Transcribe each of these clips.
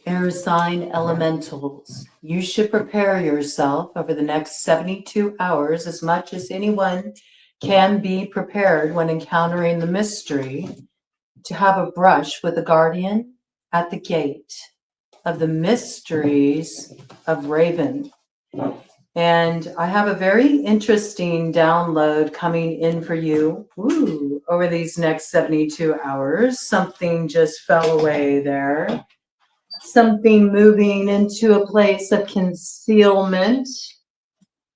Air sign elementals, you should prepare yourself over the next 72 hours as much as anyone can be prepared when encountering the mystery to have a brush with the guardian at the gate of the mysteries of Raven. And I have a very interesting download coming in for you over these next 72 hours. Something just fell away there. Something moving into a place of concealment.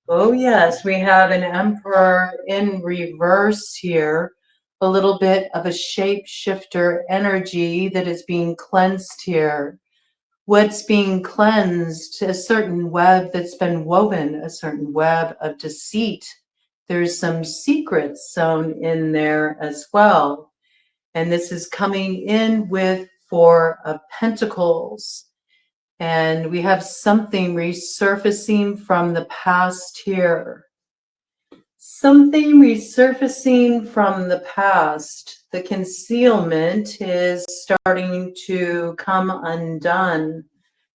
Oh, yes, we have an Emperor in reverse here. A little bit of a shapeshifter energy that is being cleansed here. What's being cleansed? A certain web that's been woven, a certain web of deceit. There's some secrets sewn in there as well. And this is coming in with Four of Pentacles. And we have something resurfacing from the past here. Something resurfacing from the past. The concealment is starting to come undone.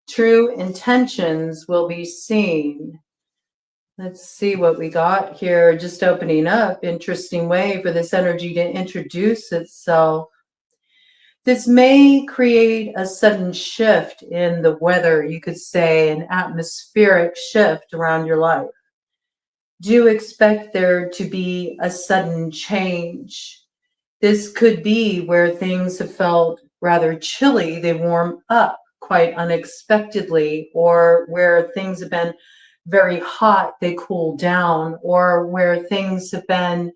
True intentions will be seen. Let's see what we got here. Just opening up. Interesting way for this energy to introduce itself. This may create a sudden shift in the weather, you could say, an atmospheric shift around your life. Do expect there to be a sudden change. This could be where things have felt rather chilly, they warm up quite unexpectedly, or where things have been very hot, they cool down, or where things have been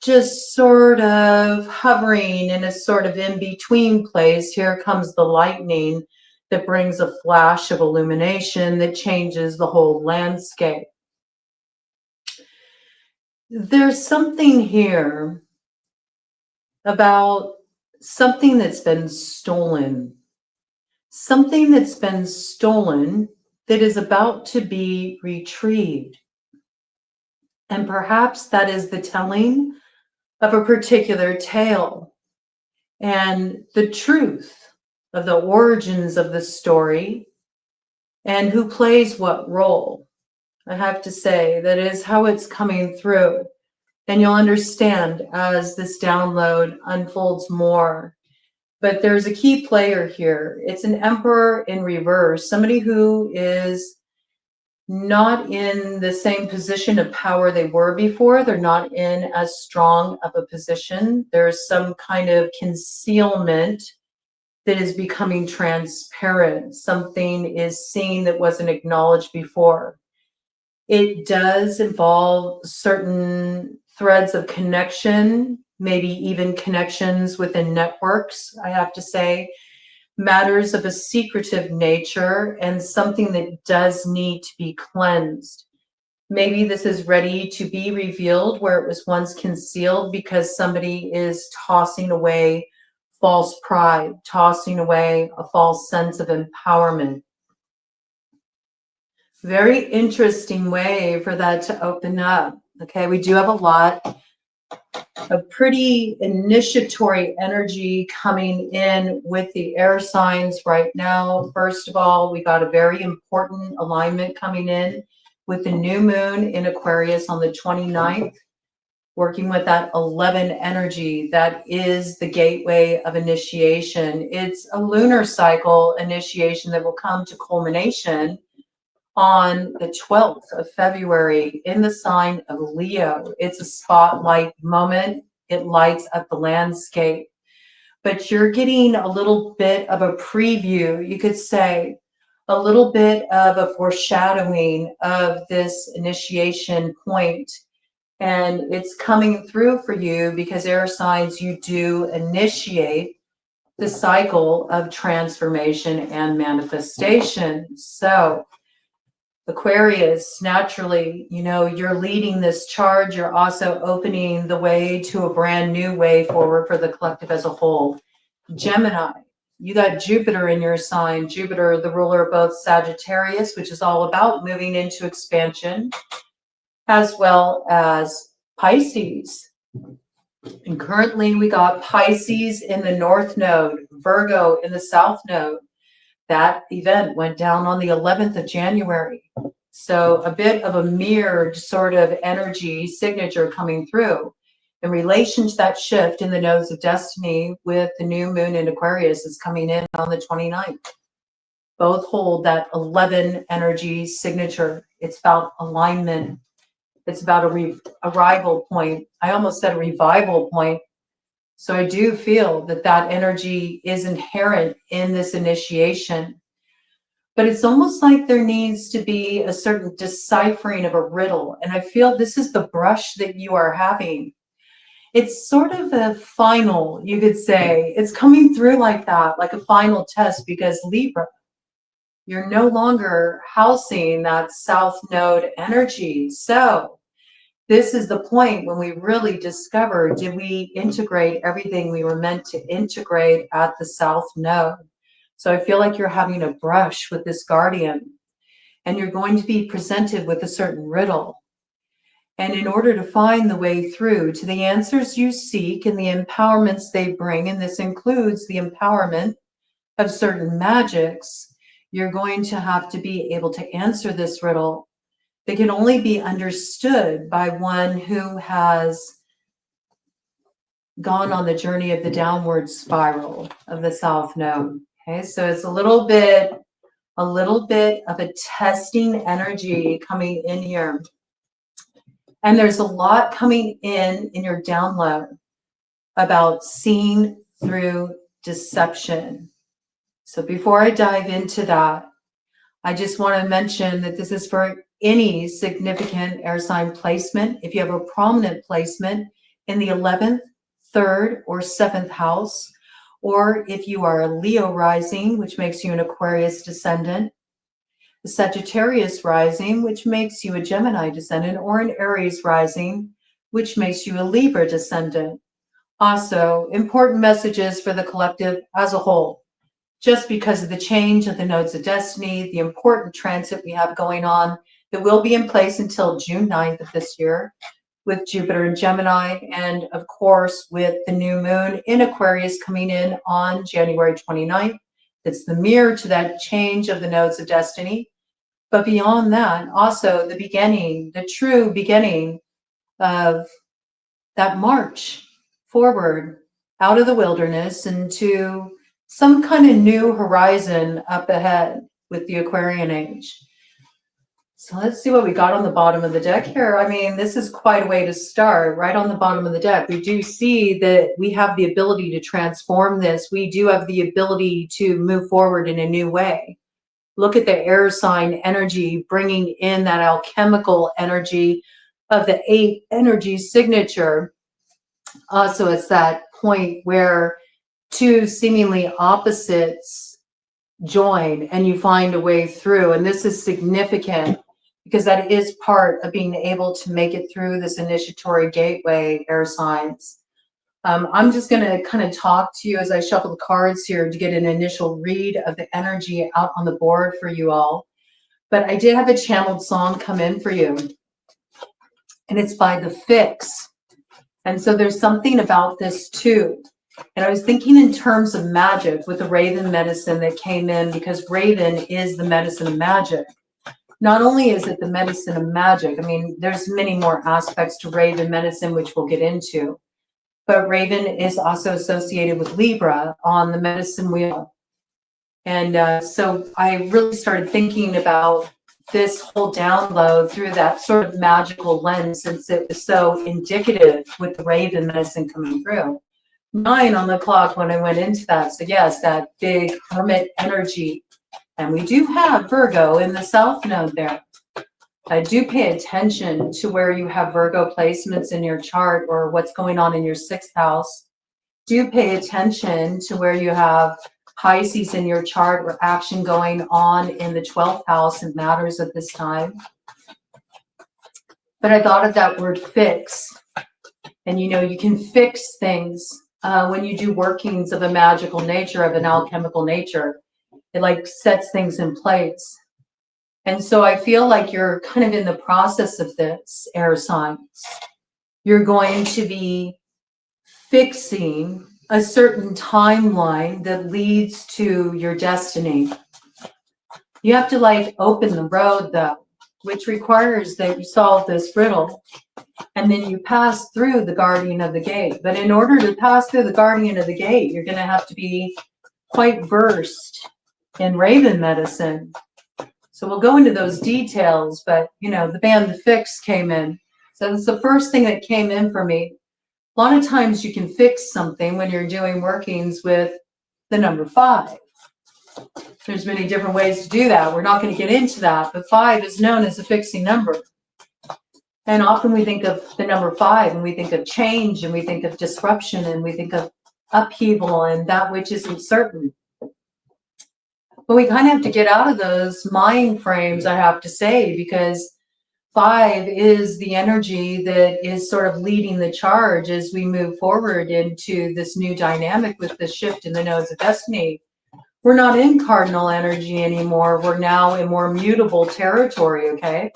just sort of hovering in a sort of in-between place. Here comes the lightning that brings a flash of illumination that changes the whole landscape. There's something here about something that's been stolen. Something that's been stolen that is about to be retrieved. And perhaps that is the telling of a particular tale. And the truth of the origins of the story and who plays what role. I have to say, that is how it's coming through. And you'll understand as this download unfolds more. But there's a key player here. It's an Emperor in reverse, somebody who is not in the same position of power they were before. They're not in as strong of a position. There's some kind of concealment that is becoming transparent. Something is seen that wasn't acknowledged before. It does involve certain threads of connection, maybe even connections within networks, I have to say. Matters of a secretive nature and something that does need to be cleansed. Maybe this is ready to be revealed where it was once concealed because somebody is tossing away false pride, tossing away a false sense of empowerment. Very interesting way for that to open up. Okay, we do have a lot of pretty initiatory energy coming in with the air signs right now. First of all, we got a very important alignment coming in with the new moon in Aquarius on the 29th, working with that 11 energy. That is the gateway of initiation. It's a lunar cycle initiation that will come to culmination on the 12th of February in the sign of Leo. It's a spotlight moment. It lights up the landscape. But you're getting a little bit of a preview, you could say, a little bit of a foreshadowing of this initiation point. And it's coming through for you because air signs, you do initiate the cycle of transformation and manifestation. So Aquarius, naturally, you know, you're leading this charge. You're also opening the way to a brand new way forward for the collective as a whole. Gemini, you got Jupiter in your sign. Jupiter, the ruler of both Sagittarius, which is all about moving into expansion, as well as Pisces. And currently we got Pisces in the North Node, Virgo in the South Node. That event went down on the 11th of January. So a bit of a mirrored sort of energy signature coming through in relation to that shift in the nodes of destiny with the new moon in Aquarius is coming in on the 29th. Both hold that 11 energy signature. It's about alignment. It's about a arrival point. I almost said a revival point. So I do feel that that energy is inherent in this initiation. But it's almost like there needs to be a certain deciphering of a riddle. And I feel this is the brush that you are having. It's sort of a final, you could say. It's coming through like that, like a final test, because Libra, you're no longer housing that south node energy. So this is the point when we really discover, did we integrate everything we were meant to integrate at the south node? So I feel like you're having a brush with this guardian, and you're going to be presented with a certain riddle. And in order to find the way through to the answers you seek and the empowerments they bring, and this includes the empowerment of certain magics, you're going to have to be able to answer this riddle. They can only be understood by one who has gone on the journey of the downward spiral of the south node. Okay, so it's a little bit of a testing energy coming in here. And there's a lot coming in your download about seeing through deception. So before I dive into that, I just want to mention that this is for any significant air sign placement. If you have a prominent placement in the 11th, 3rd, or 7th house, or if you are a Leo rising, which makes you an Aquarius descendant, a Sagittarius rising, which makes you a Gemini descendant, or an Aries rising, which makes you a Libra descendant. Also, important messages for the collective as a whole. Just because of the change of the nodes of destiny, the important transit we have going on that will be in place until June 9th of this year with Jupiter and Gemini, and of course with the new moon in Aquarius coming in on January 29th. It's the mirror to that change of the nodes of destiny. But beyond that, also the beginning, the true beginning of that march forward out of the wilderness into some kind of new horizon up ahead with the Aquarian age. So let's see what we got on the bottom of the deck here. I mean, this is quite a way to start. Right on the bottom of the deck, we do see that we have the ability to transform this. We do have the ability to move forward in a new way. Look at the air sign energy, bringing in that alchemical energy of the 8 energy signature. Also, it's that point where two seemingly opposites join and you find a way through. And this is significant because that is part of being able to make it through this initiatory gateway, air signs. I'm just going to kind of talk to you as I shuffle the cards here to get an initial read of the energy out on the board for you all. But I did have a channeled song come in for you, and it's by The Fix. And so there's something about this too. And I was thinking in terms of magic with the Raven medicine that came in, because Raven is the medicine of magic. Not only is it the medicine of magic, I mean, there's many more aspects to Raven medicine, which we'll get into. But Raven is also associated with Libra on the medicine wheel. And so I really started thinking about this whole download through that sort of magical lens, since it was so indicative with the Raven medicine coming through. 9 on the clock when I went into that. So yes, that big hermit energy. And we do have Virgo in the south node there. I do pay attention to where you have Virgo placements in your chart or what's going on in your 6th house. Do pay attention to where you have Pisces in your chart or action going on in the 12th house. It matters at this time. But I thought of that word fix. And you know, you can fix things when you do workings of a magical nature, of an alchemical nature. It like sets things in place. And so I feel like you're kind of in the process of this, air signs. You're going to be fixing a certain timeline that leads to your destiny. You have to like open the road though, which requires that you solve this riddle and then you pass through the guardian of the gate. But in order to pass through the guardian of the gate, you're going to have to be quite versed in Raven medicine. So we'll go into those details, but the band The Fix came in. So that's the first thing that came in for me. A lot of times you can fix something when you're doing workings with the number 5. There's many different ways to do that. We're not going to get into that, but 5 is known as a fixing number. And often we think of the number 5 and we think of change and we think of disruption and we think of upheaval and that which isn't certain. But we kind of have to get out of those mind frames, I have to say, because 5 is the energy that is sort of leading the charge as we move forward into this new dynamic with the shift in the nodes of destiny. We're not in cardinal energy anymore. We're now in more mutable territory, okay?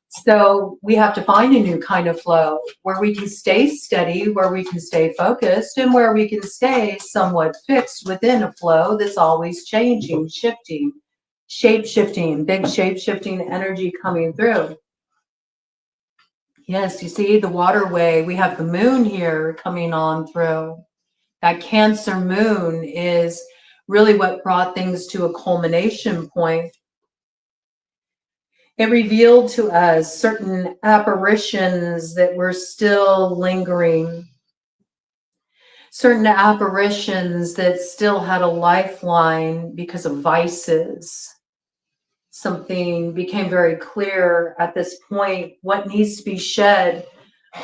So we have to find a new kind of flow where we can stay steady, where we can stay focused, and where we can stay somewhat fixed within a flow that's always changing, shifting, shape-shifting, big shape-shifting energy coming through. Yes, you see the waterway. We have the moon here coming on through. That Cancer moon is really what brought things to a culmination point. It revealed to us certain apparitions that were still lingering, certain apparitions that still had a lifeline because of vices. Something became very clear at this point, what needs to be shed,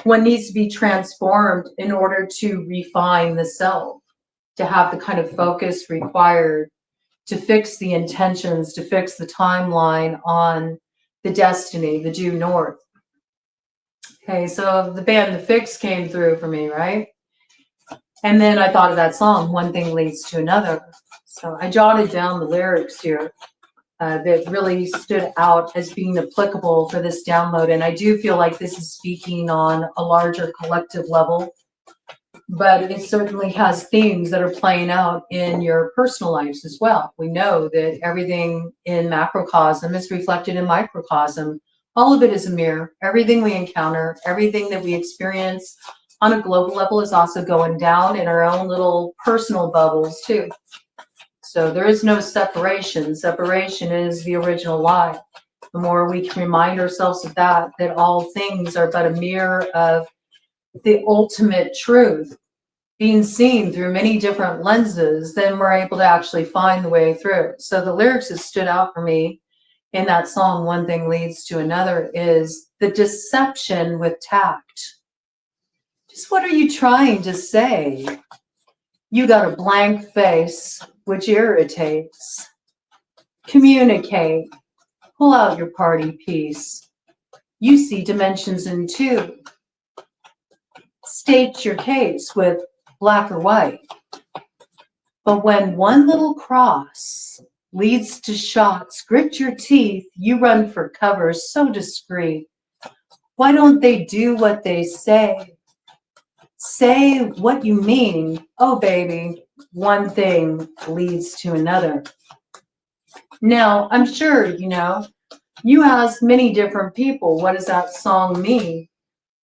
what needs to be transformed in order to refine the self, to have the kind of focus required to fix the intentions, to fix the timeline on the destiny, the due north. Okay, so the band The Fix came through for me, right? And then I thought of that song, One Thing Leads to Another. So I jotted down the lyrics here that really stood out as being applicable for this download. And I do feel like this is speaking on a larger collective level, but it certainly has themes that are playing out in your personal lives as well. We know that everything in macrocosm is reflected in microcosm. All of it is a mirror. Everything we encounter, everything that we experience on a global level is also going down in our own little personal bubbles too. So there is no separation. Separation is the original lie. The more we can remind ourselves of that all things are but a mirror of the ultimate truth being seen through many different lenses, then we're able to actually find the way through. So the lyrics that stood out for me in that song, One Thing Leads to Another, is the deception with tact. Just what are you trying to say? You got a blank face, which irritates. Communicate. Pull out your party piece. You see dimensions in 2. State your case with black or white. But when one little cross leads to shots, grit your teeth, you run for cover so discreet. Why don't they do what they say? Say what you mean. Oh, baby, one thing leads to another. Now, I'm sure, you ask many different people, what does that song mean?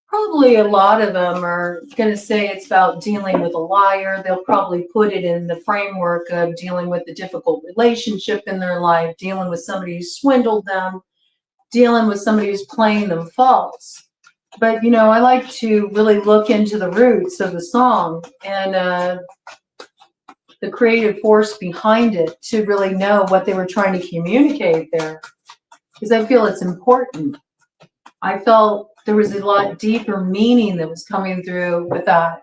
Probably a lot of them are going to say it's about dealing with a liar. They'll probably put it in the framework of dealing with a difficult relationship in their life, dealing with somebody who swindled them, dealing with somebody who's playing them false. But, I like to really look into the roots of the song and the creative force behind it to really know what they were trying to communicate there, because I feel it's important. I felt there was a lot deeper meaning that was coming through with that.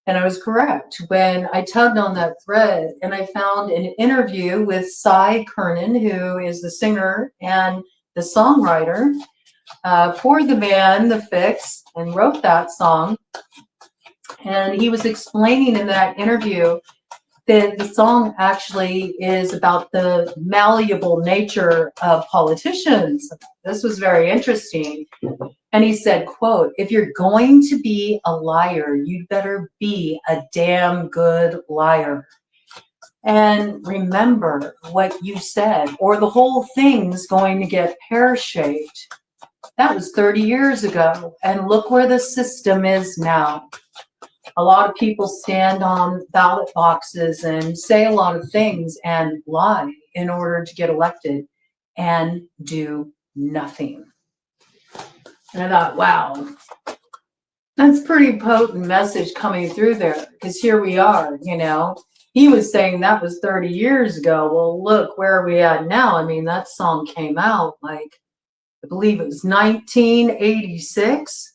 And I was correct when I tugged on that thread and I found an interview with Cy Kernan, who is the singer and the songwriter for the band The Fix and wrote that song. And he was explaining in that interview that the song actually is about the malleable nature of politicians. This was very interesting. And he said, quote, if you're going to be a liar, you'd better be a damn good liar. and remember what you said, or the whole thing's going to get pear-shaped. That was 30 years ago, and look where the system is now. A lot of people stand on ballot boxes and say a lot of things and lie in order to get elected and do nothing. And I thought, wow, that's a pretty potent message coming through there, because here we are, you know. He was saying that was 30 years ago. Well, look, where are we at now? I mean, that song came out like, I believe it was 1986.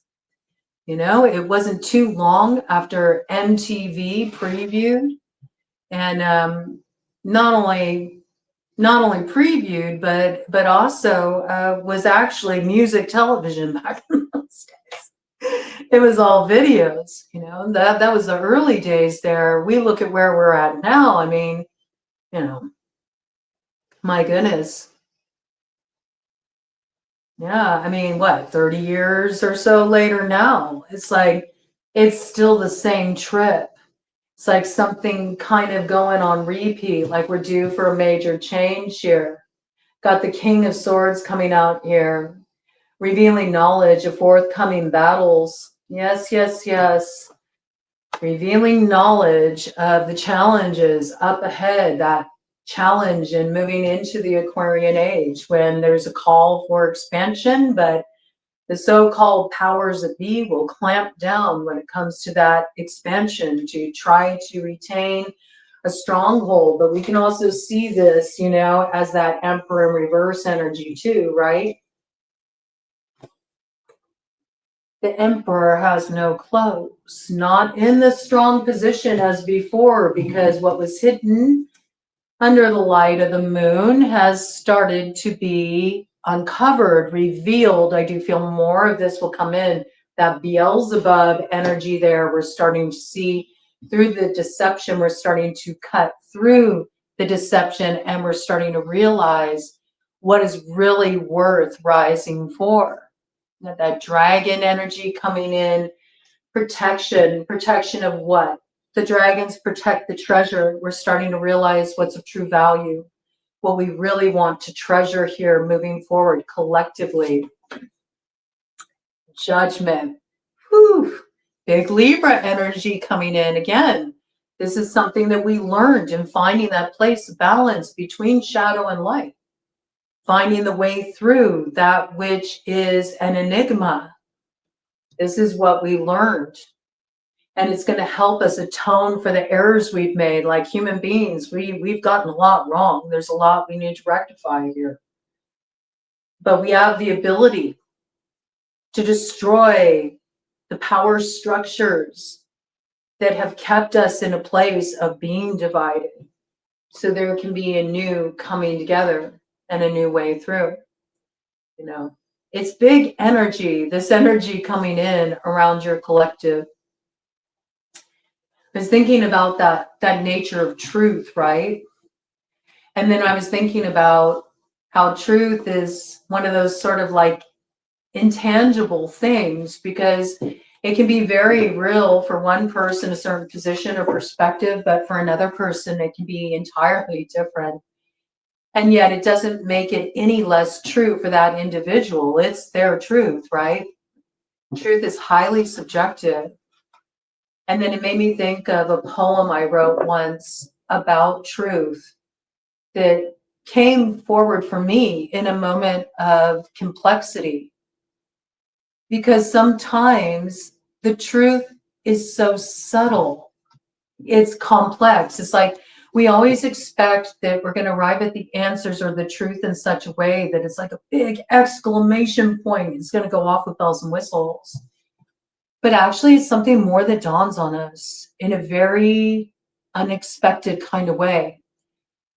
You know, it wasn't too long after MTV previewed, and not only previewed, but also was actually music television back in those days. It was all videos, you know. That was the early days there. We look at where we're at now. I mean, you know, my goodness. Yeah, I mean, what, 30 years or so later now? It's like, it's still the same trip. It's like something kind of going on repeat, like we're due for a major change here. Got the King of Swords coming out here, revealing knowledge of forthcoming battles. Yes, yes, yes. Revealing knowledge of the challenges up ahead, that challenge and moving into the Aquarian age when there's a call for expansion, but the so-called powers that be will clamp down when it comes to that expansion to try to retain a stronghold. But we can also see this, you know, as that Emperor in reverse energy too, right? The Emperor has no clothes, not in the strong position as before, because what was hidden under the light of the moon has started to be uncovered, revealed. I do feel more of this will come in. That Beelzebub energy there, we're starting to see through the deception. We're starting to cut through the deception, and we're starting to realize what is really worth rising for. That dragon energy coming in, protection of what? The dragons protect the treasure. We're starting to realize what's of true value, what we really want to treasure here moving forward collectively. Judgment. Whew. Big Libra energy coming in again. This is something that we learned in finding that place of balance between shadow and light, finding the way through that which is an enigma. This is what we learned. And it's going to help us atone for the errors we've made. Like human beings, we've gotten a lot wrong. There's a lot we need to rectify here. But we have the ability to destroy the power structures that have kept us in a place of being divided. So there can be a new coming together and a new way through. You know, it's big energy, this energy coming in around your collective. I was thinking about that nature of truth, right? And then I was thinking about how truth is one of those sort of like intangible things, because it can be very real for one person, a certain position or perspective, but for another person, it can be entirely different. And yet it doesn't make it any less true for that individual. It's their truth, right? Truth is highly subjective. And then it made me think of a poem I wrote once about truth that came forward for me in a moment of complexity. Because sometimes the truth is so subtle, it's complex. It's like we always expect that we're going to arrive at the answers or the truth in such a way that it's like a big exclamation point. It's going to go off with bells and whistles. But actually, it's something more that dawns on us in a very unexpected kind of way.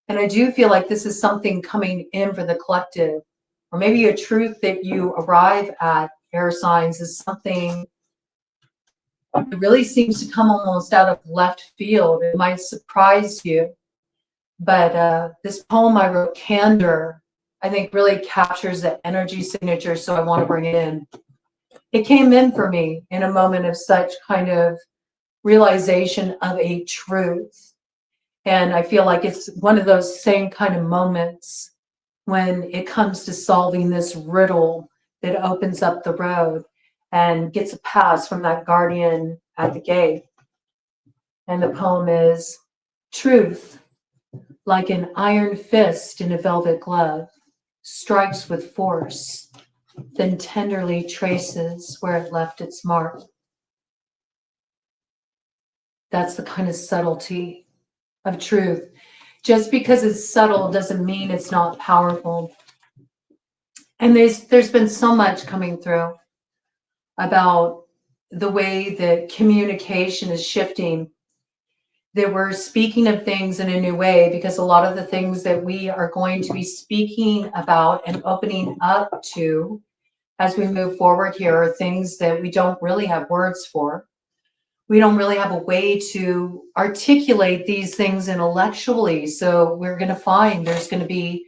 And I do feel like this is something coming in for the collective, or maybe a truth that you arrive at, air signs, is something that really seems to come almost out of left field. It might surprise you. But this poem I wrote, Candor, I think really captures the energy signature, so I want to bring it in. It came in for me in a moment of such kind of realization of a truth. And I feel like it's one of those same kind of moments when it comes to solving this riddle that opens up the road and gets a pass from that guardian at the gate. And the poem is, truth, like an iron fist in a velvet glove, strikes with force, then tenderly traces where it left its mark. That's the kind of subtlety of truth. Just because it's subtle doesn't mean it's not powerful. And there's been so much coming through about the way that communication is shifting, that we're speaking of things in a new way, because a lot of the things that we are going to be speaking about and opening up to as we move forward here are things that we don't really have words for. We don't really have a way to articulate these things intellectually. So we're going to find there's going to be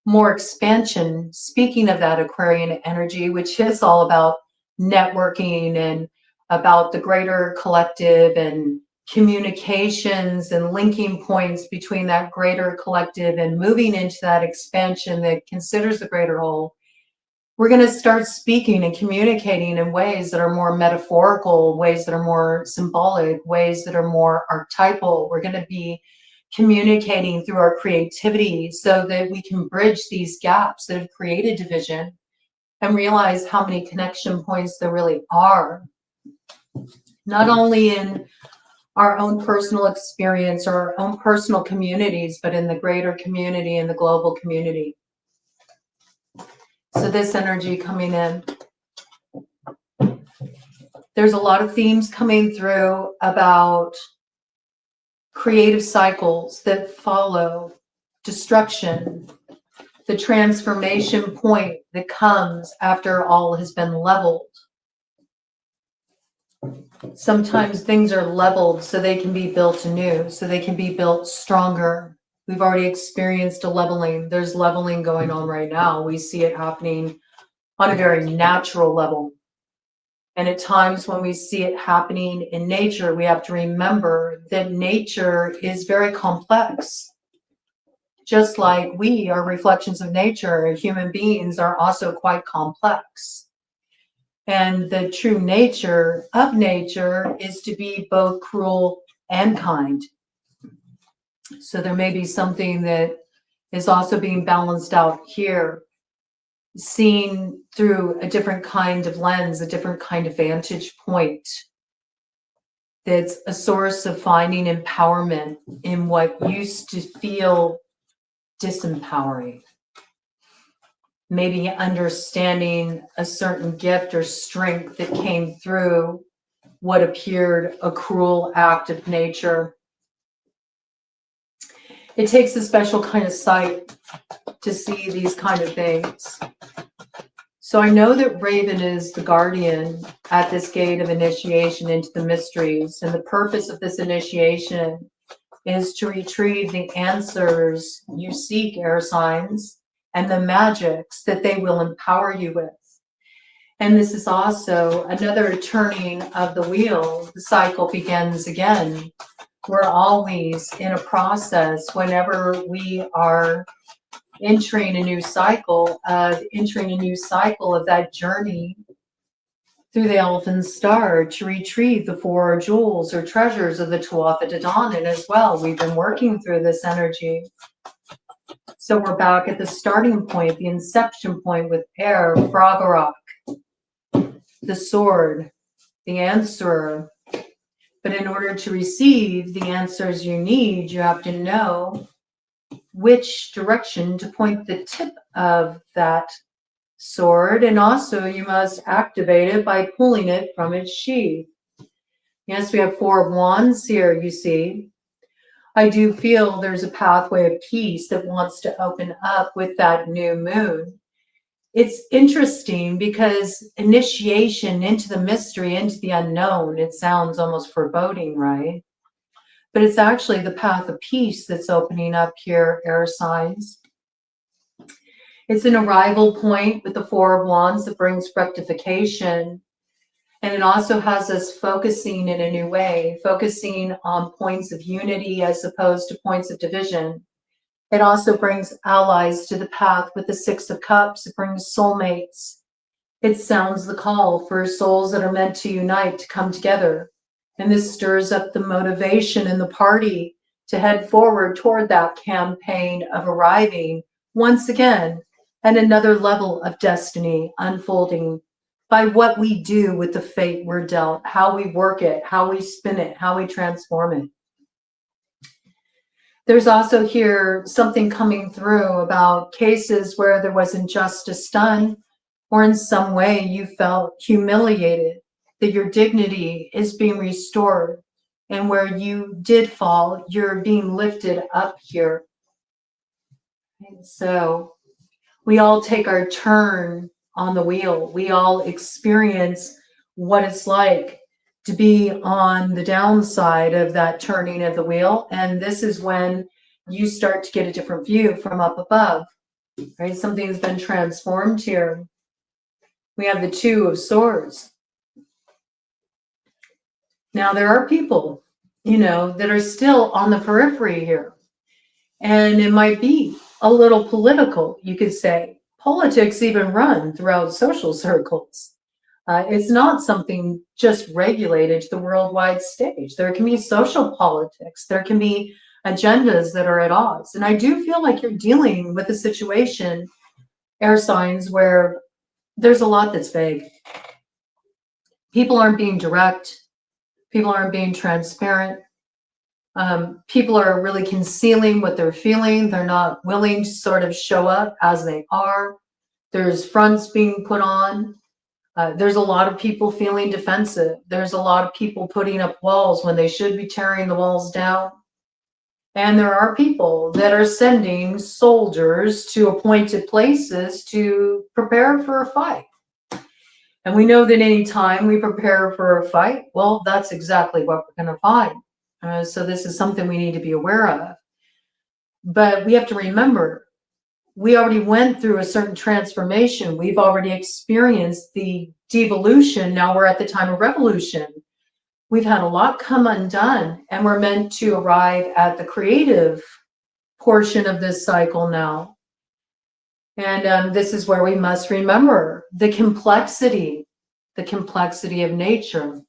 more expansion. Speaking of that Aquarian energy, which is all about networking and about the greater collective and communications and linking points between that greater collective and moving into that expansion that considers the greater whole. We're going to start speaking and communicating in ways that are more metaphorical, ways that are more symbolic, ways that are more archetypal. We're going to be communicating through our creativity so that we can bridge these gaps that have created division and realize how many connection points there really are, not only in our own personal experience or our own personal communities, but in the greater community and the global community. So this energy coming in, there's a lot of themes coming through about creative cycles that follow destruction, the transformation point that comes after all has been leveled. Sometimes things are leveled so they can be built anew, so they can be built stronger. We've already experienced a leveling. There's leveling going on right now. We see it happening on a very natural level. And at times when we see it happening in nature, we have to remember that nature is very complex. Just like we are reflections of nature, human beings are also quite complex. And the true nature of nature is to be both cruel and kind. So there may be something that is also being balanced out here, seen through a different kind of lens, a different kind of vantage point. That's a source of finding empowerment in what used to feel disempowering. Maybe understanding a certain gift or strength that came through what appeared a cruel act of nature. It takes a special kind of sight to see these kind of things. So I know that Raven is the guardian at this gate of initiation into the mysteries. And the purpose of this initiation is to retrieve the answers you seek, air signs, and the magics that they will empower you with. And this is also another turning of the wheel. The cycle begins again. We're always in a process whenever we are entering a new cycle of that journey through the elephant star to retrieve the 4 jewels or treasures of the Tuatha De Danann. As well, we've been working through this energy. So we're back at the starting point, the inception point with air, Froggerok, the sword, the answerer. But in order to receive the answers you need, you have to know which direction to point the tip of that sword, and also you must activate it by pulling it from its sheath. Yes, we have 4 of Wands here, you see. I do feel there's a pathway of peace that wants to open up with that new moon. It's interesting because initiation into the mystery, into the unknown, it sounds almost foreboding, right? But it's actually the path of peace that's opening up here, air signs. It's an arrival point with the 4 of Wands that brings rectification. And it also has us focusing in a new way, focusing on points of unity as opposed to points of division. It also brings allies to the path with the Six of Cups. It brings soulmates. It sounds the call for souls that are meant to unite, to come together. And this stirs up the motivation in the party to head forward toward that campaign of arriving once again at another level of destiny unfolding by what we do with the fate we're dealt, how we work it, how we spin it, how we transform it. There's also here something coming through about cases where there was injustice done, or in some way you felt humiliated, that your dignity is being restored, and where you did fall, you're being lifted up here. And so we all take our turn on the wheel. We all experience what it's like to be on the downside of that turning of the wheel. And this is when you start to get a different view from up above, right? Something's been transformed here. We have the Two of Swords. Now, there are people, that are still on the periphery here. And it might be a little political, you could say. Politics even run throughout social circles. It's not something just regulated to the worldwide stage. There can be social politics. There can be agendas that are at odds. And I do feel like you're dealing with a situation, air signs, where there's a lot that's vague. People aren't being direct. People aren't being transparent. People are really concealing what they're feeling. They're not willing to sort of show up as they are. There's fronts being put on. There's a lot of people feeling defensive. There's a lot of people putting up walls when they should be tearing the walls down. And there are people that are sending soldiers to appointed places to prepare for a fight. And we know that any time we prepare for a fight, well, that's exactly what we're going to find. So this is something we need to be aware of. But we have to remember, we already went through a certain transformation. We've already experienced the devolution. Now we're at the time of revolution. We've had a lot come undone, and we're meant to arrive at the creative portion of this cycle now. And this is where we must remember the complexity of nature.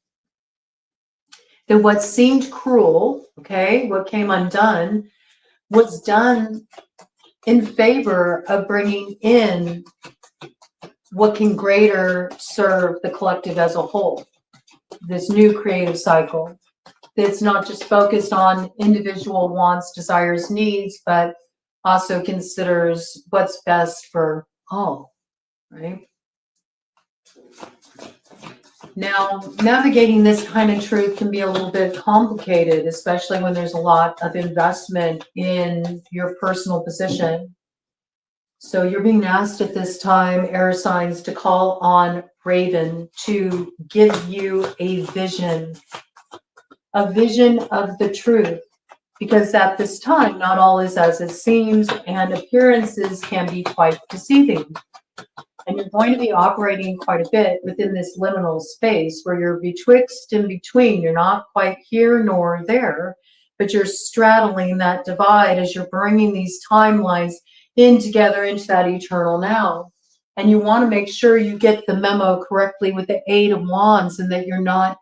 That what seemed cruel, what came undone, was done in favor of bringing in what can greater serve the collective as a whole. This new creative cycle that's not just focused on individual wants, desires, needs, but also considers what's best for all, right? Now, navigating this kind of truth can be a little bit complicated, especially when there's a lot of investment in your personal position. So you're being asked at this time, air signs, to call on Raven to give you a vision of the truth. Because at this time, not all is as it seems, and appearances can be quite deceiving. And you're going to be operating quite a bit within this liminal space where you're betwixt and between. You're not quite here nor there, but you're straddling that divide as you're bringing these timelines in together into that eternal now. And you want to make sure you get the memo correctly with the Eight of Wands, and that you're not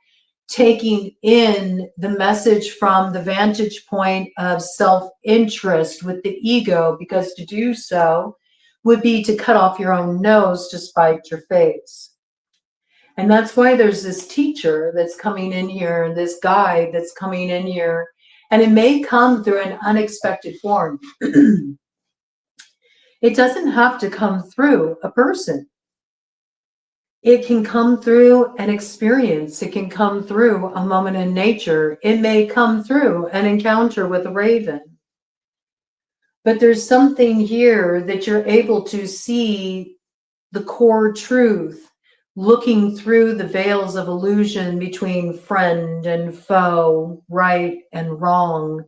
taking in the message from the vantage point of self-interest with the ego, because to do so would be to cut off your own nose to spite your face. And that's why there's this teacher that's coming in here, this guide that's coming in here, and it may come through an unexpected form. It doesn't have to come through a person. It can come through an experience. It can come through a moment in nature. It may come through an encounter with a raven. But there's something here that you're able to see the core truth, looking through the veils of illusion between friend and foe, right and wrong,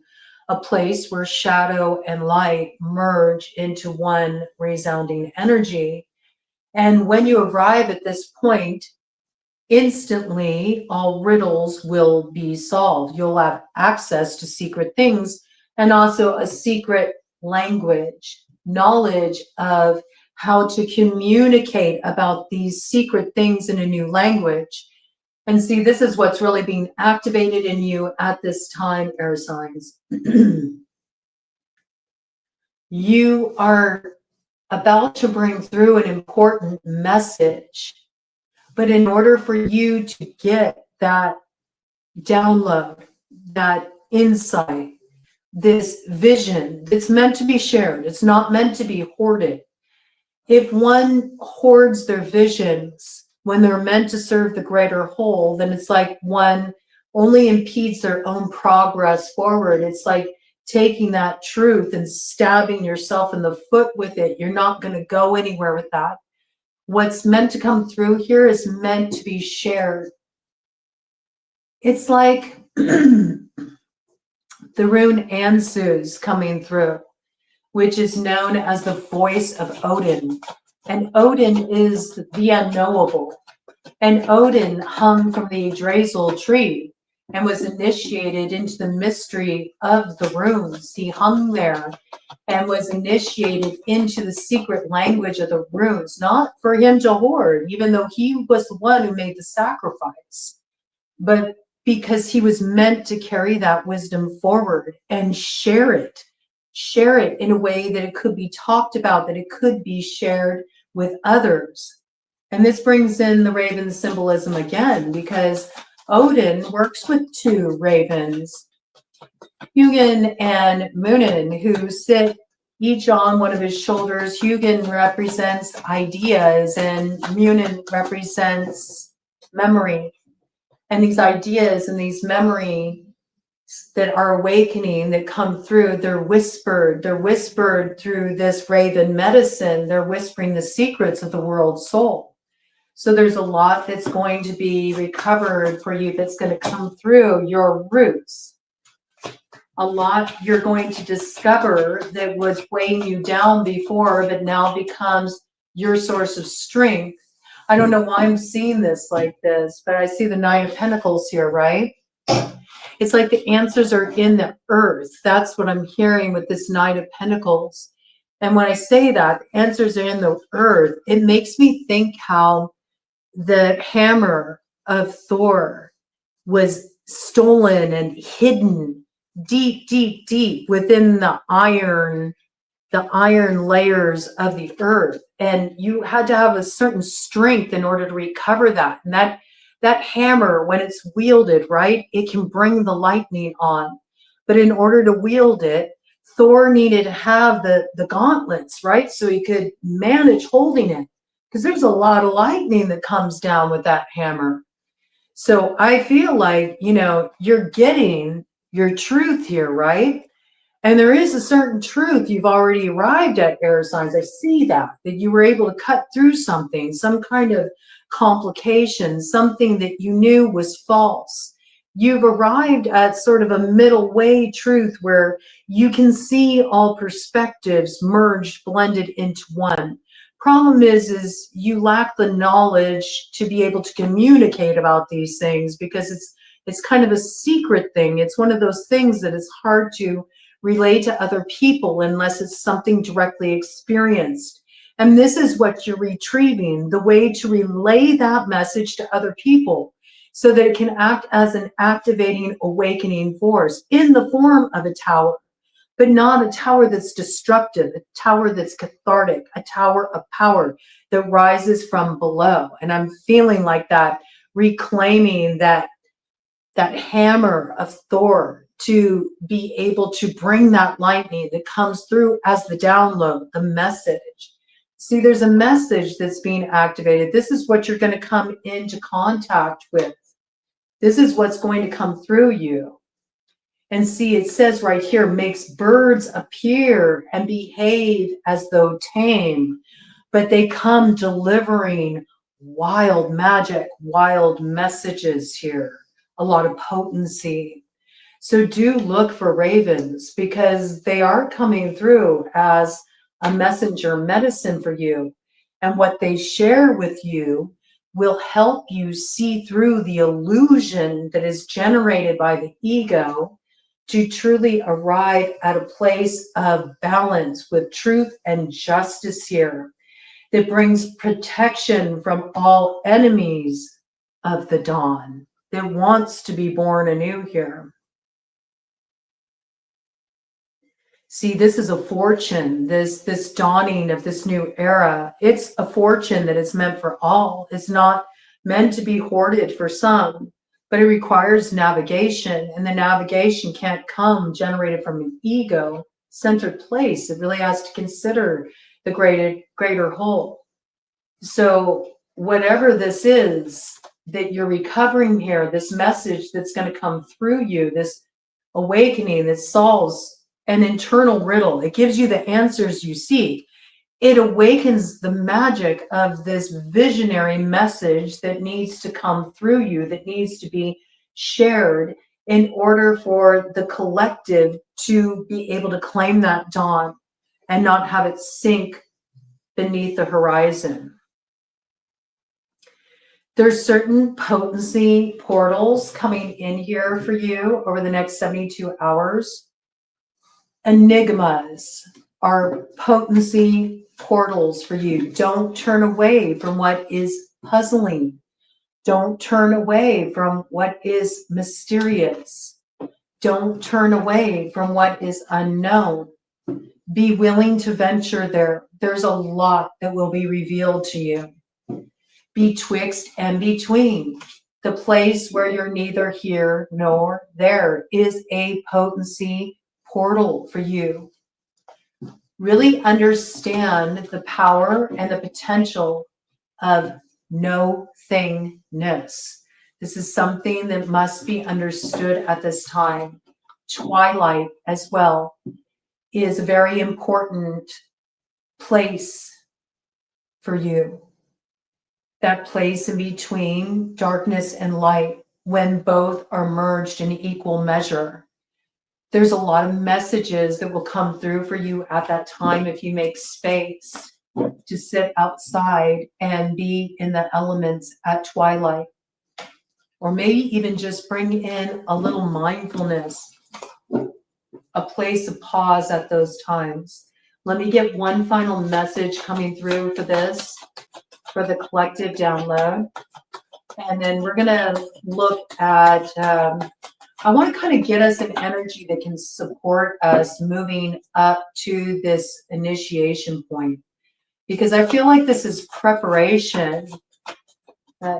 a place where shadow and light merge into one resounding energy. And when you arrive at this point, instantly all riddles will be solved. You'll have access to secret things and also a secret language, knowledge of how to communicate about these secret things in a new language. And see, this is what's really being activated in you at this time, air signs. You are about to bring through an important message. But in order for you to get that download, that insight, this vision that's meant to be shared, it's not meant to be hoarded. If one hoards their visions when they're meant to serve the greater whole, then it's like one only impedes their own progress forward. It's like taking that truth and stabbing yourself in the foot with it. You're not going to go anywhere with that. What's meant to come through here is meant to be shared. It's like the rune Ansu's coming through, which is known as the voice of Odin. And Odin is the unknowable. And Odin hung from the Yggdrasil tree and was initiated into the mystery of the runes. He hung there and was initiated into the secret language of the runes, not for him to hoard, even though he was the one who made the sacrifice, but because he was meant to carry that wisdom forward and share it in a way that it could be talked about, that it could be shared with others. And this brings in the raven symbolism again, because Odin works with two ravens, Hugin and Munin, who sit each on one of his shoulders. Hugin represents ideas and Munin represents memory. And these ideas and these memories that are awakening, that come through, they're whispered through this raven medicine. They're whispering the secrets of the world soul. So there's a lot that's going to be recovered for you, that's going to come through your roots. A lot you're going to discover that was weighing you down before, but now becomes your source of strength. I don't know why I'm seeing this like this, but I see the Nine of Pentacles here, right? It's like the answers are in the earth. That's what I'm hearing with this Nine of Pentacles. And when I say that, answers are in the earth, it makes me think how the hammer of Thor was stolen and hidden deep, deep, deep within the iron layers of the earth. And you had to have a certain strength in order to recover that. And that hammer, when it's wielded, right, it can bring the lightning on. But in order to wield it, Thor needed to have the gauntlets, right? So he could manage holding it. Because there's a lot of lightning that comes down with that hammer. So I feel like, you're getting your truth here, right? And there is a certain truth you've already arrived at, air signs. I see that you were able to cut through something, some kind of complication, something that you knew was false. You've arrived at sort of a middle way truth where you can see all perspectives merged, blended into one. Problem is you lack the knowledge to be able to communicate about these things, because it's kind of a secret thing. It's one of those things that is hard to relate to other people unless it's something directly experienced. And this is what you're retrieving, the way to relay that message to other people so that it can act as an activating, awakening force in the form of a tower, but not a tower that's destructive, a tower that's cathartic, a tower of power that rises from below. And I'm feeling like that, reclaiming that hammer of Thor to be able to bring that lightning that comes through as the download, the message. See, there's a message that's being activated. This is what you're going to come into contact with. This is what's going to come through you. And see, it says right here, makes birds appear and behave as though tame, but they come delivering wild magic, wild messages here, a lot of potency. So do look for ravens, because they are coming through as a messenger medicine for you. And what they share with you will help you see through the illusion that is generated by the ego to truly arrive at a place of balance with truth and justice here that brings protection from all enemies of the dawn that wants to be born anew here. See, this is a fortune, this dawning of this new era. It's a fortune that is meant for all. It's not meant to be hoarded for some, but it requires navigation, and the navigation can't come generated from an ego-centered place. It really has to consider the greater whole. So whatever this is that you're recovering here, this message that's going to come through you, this awakening that solves an internal riddle. It gives you the answers you seek. It awakens the magic of this visionary message that needs to come through you, that needs to be shared in order for the collective to be able to claim that dawn and not have it sink beneath the horizon. There's certain potency portals coming in here for you over the next 72 hours. Enigmas are potency portals for you. Don't turn away from what is puzzling. Don't turn away from what is mysterious. Don't turn away from what is unknown. Be willing to venture there. There's a lot that will be revealed to you. Betwixt and between, the place where you're neither here nor there, is a potency portal for you. Really understand the power and the potential of no-thingness. This is something that must be understood at this time. Twilight as well is a very important place for you. That place in between darkness and light, when both are merged in equal measure. There's a lot of messages that will come through for you at that time if you make space to sit outside and be in the elements at twilight. Or maybe even just bring in a little mindfulness, a place of pause at those times. Let me get one final message coming through for this, for the collective download. And then we're going to look at, I want to kind of get us an energy that can support us moving up to this initiation point, because I feel like this is preparation.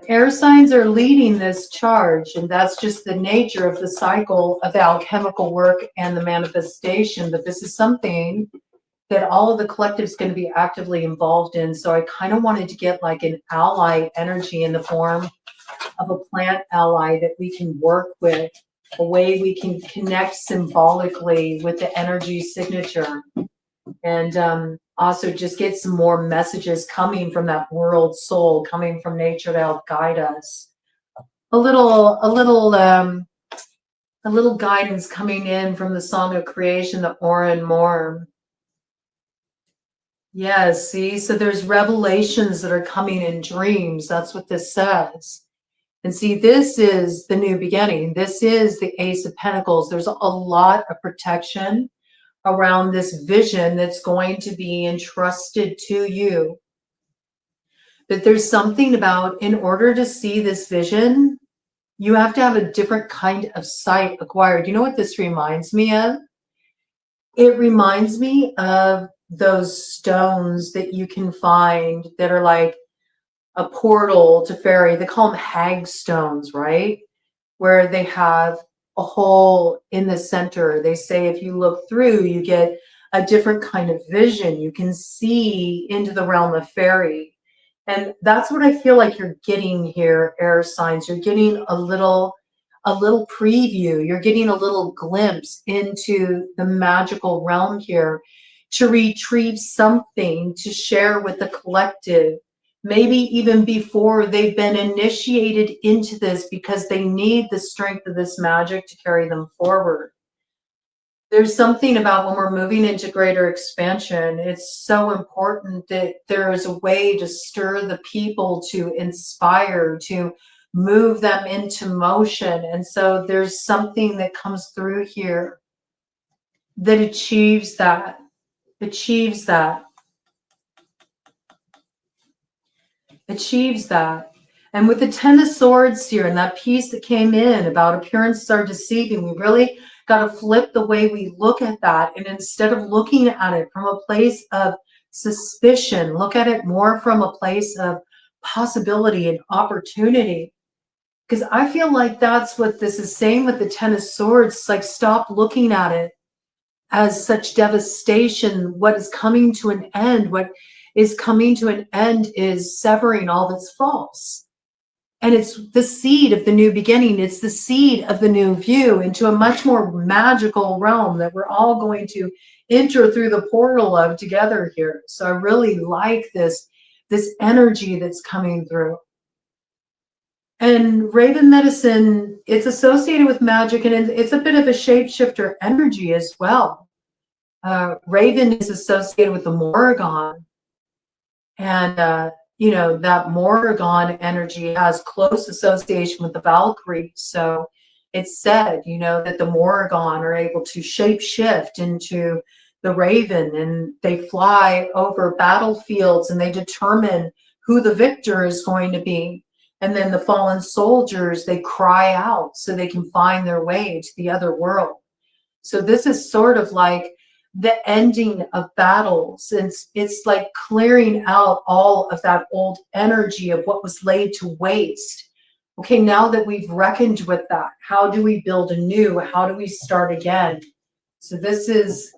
Air signs are leading this charge, and that's just the nature of the cycle of the alchemical work and the manifestation. But this is something that all of the collective is going to be actively involved in. So I kind of wanted to get like an ally energy in the form of a plant ally that we can work with, a way we can connect symbolically with the energy signature, and also just get some more messages coming from that world soul, coming from nature to help guide us. A little guidance coming in from the song of creation, the Oran Morm. Yes, see, so there's revelations that are coming in dreams. That's what this says. And see, this is the new beginning. This is the Ace of Pentacles. There's a lot of protection around this vision that's going to be entrusted to you. But there's something about, in order to see this vision, you have to have a different kind of sight acquired. You know what this reminds me of? It reminds me of those stones that you can find that are like a portal to fairy. They call them hag stones, right? Where they have a hole in the center. They say if you look through, you get a different kind of vision. You can see into the realm of fairy. And that's what I feel like you're getting here, air signs. You're getting a little preview. You're getting a little glimpse into the magical realm here to retrieve something to share with the collective, maybe even before they've been initiated into this, because they need the strength of this magic to carry them forward. There's something about when we're moving into greater expansion, it's so important that there is a way to stir the people, to inspire, to move them into motion. And so there's something that comes through here that achieves that, achieves that, achieves that. And with the Ten of Swords here and that piece that came in about appearances are deceiving, we really got to flip the way we look at that. And instead of looking at it from a place of suspicion, look at it more from a place of possibility and opportunity. Because I feel like that's what this is saying with the Ten of Swords. It's like, stop looking at it as such devastation. What is coming to an end, what is coming to an end is severing all that's false. And it's the seed of the new beginning. It's the seed of the new view into a much more magical realm that we're all going to enter through the portal of together here. So I really like this energy that's coming through. And Raven medicine, it's associated with magic, and it's a bit of a shapeshifter energy as well. Raven is associated with the Morrigan. And, you know, that Morrigan energy has close association with the Valkyrie. So it's said, you know, that the Morrigan are able to shape shift into the Raven, and they fly over battlefields and they determine who the victor is going to be. And then the fallen soldiers, they cry out so they can find their way to the other world. So this is sort of like the ending of battles. It's like clearing out all of that old energy of what was laid to waste. Okay, now that we've reckoned with that, how do we build anew? How do we start again? So this is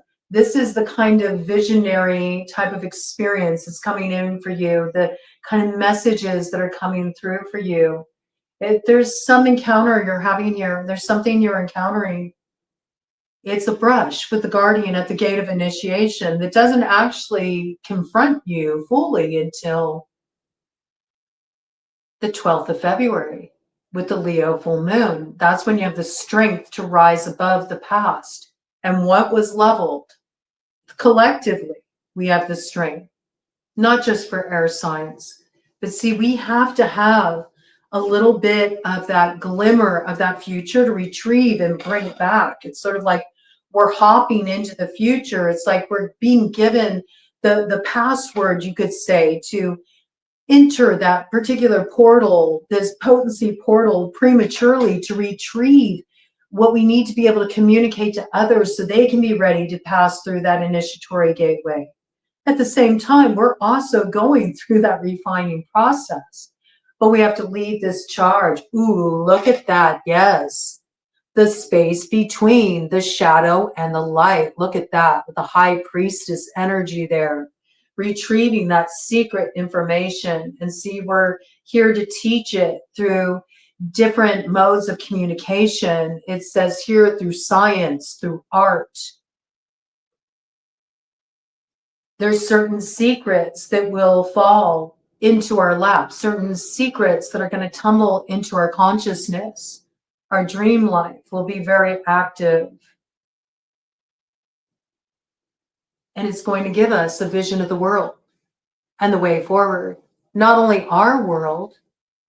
the kind of visionary type of experience that's coming in for you, the kind of messages that are coming through for you. There's some encounter you're having here. There's something you're encountering. It's a brush with the guardian at the gate of initiation that doesn't actually confront you fully until the 12th of February with the Leo full moon. That's when you have the strength to rise above the past and what was leveled. Collectively, we have the strength, not just for air signs. But see, we have to have a little bit of that glimmer of that future to retrieve and bring it back. It's sort of like we're hopping into the future. It's like we're being given the password, you could say, to enter that particular portal, this potency portal, prematurely to retrieve what we need to be able to communicate to others so they can be ready to pass through that initiatory gateway. At the same time, we're also going through that refining process, but we have to lead this charge. Ooh, look at that. Yes. The space between the shadow and the light. Look at that, with the high priestess energy there, retrieving that secret information. And see, we're here to teach it through different modes of communication. It says here through science, through art. There's certain secrets that will fall into our lap, certain secrets that are going to tumble into our consciousness. Our dream life will be very active. And it's going to give us a vision of the world and the way forward. Not only our world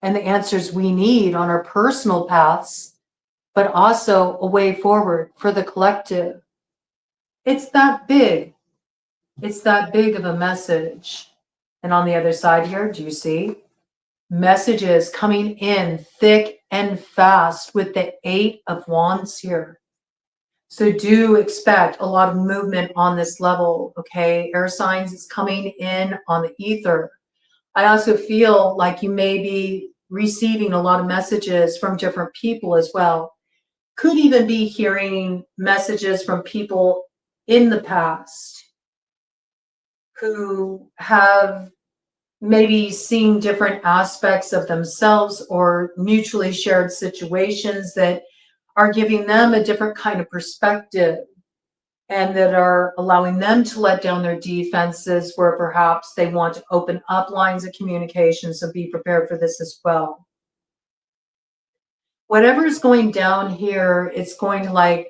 and the answers we need on our personal paths, but also a way forward for the collective. It's that big. It's that big of a message. And on the other side here, do you see? Messages coming in thick and fast with the 8 of Wands here. So do expect a lot of movement on this level, okay? Air signs is coming in on the ether. I also feel like you may be receiving a lot of messages from different people as well. Could even be hearing messages from people in the past who have maybe seen different aspects of themselves or mutually shared situations that are giving them a different kind of perspective and that are allowing them to let down their defenses where perhaps they want to open up lines of communication. So be prepared for this as well. Whatever is going down here, it's going to like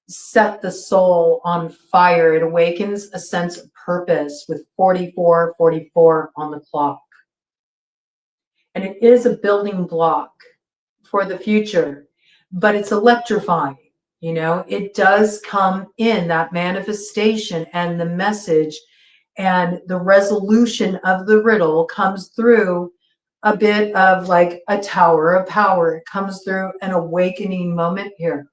set the soul on fire. It awakens a sense of purpose with 44:44 on the clock. And it is a building block for the future, but it's electrifying. You know, it does come in that manifestation, and the message and the resolution of the riddle comes through a bit of like a tower of power. It comes through an awakening moment here.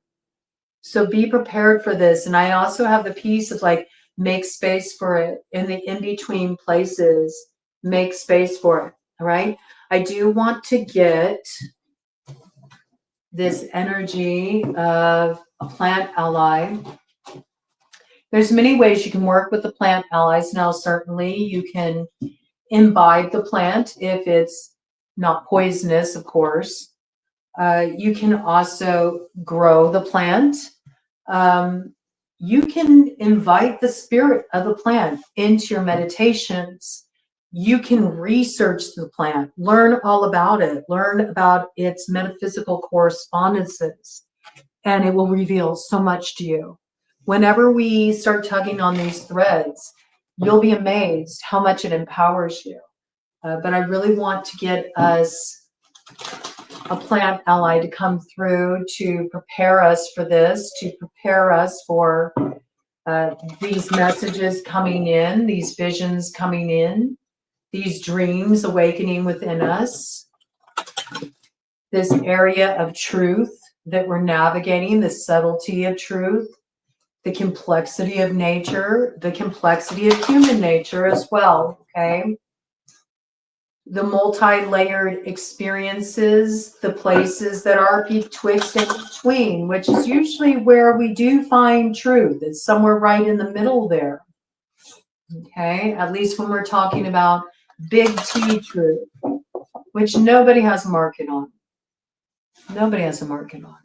So be prepared for this. And I also have the piece of like, make space for it in the in-between places, make space for it. All right. I do want to get this energy of a plant ally. There's many ways you can work with the plant allies. Now, certainly you can imbibe the plant if it's not poisonous, of course. You can also grow the plant. You can invite the spirit of the plant into your meditations. You can research the plant, learn all about it, learn about its metaphysical correspondences, and it will reveal so much to you. Whenever we start tugging on these threads, you'll be amazed how much it empowers you. But I really want to get us a plant ally to come through to prepare us for this, to prepare us for these messages coming in, these visions coming in, these dreams awakening within us, this area of truth that we're navigating, the subtlety of truth, the complexity of nature, the complexity of human nature as well, okay? The multi-layered experiences, the places that are betwixt and between, which is usually where we do find truth. It's somewhere right in the middle there, okay? At least when we're talking about big T truth, which nobody has a market on. Nobody has a market on.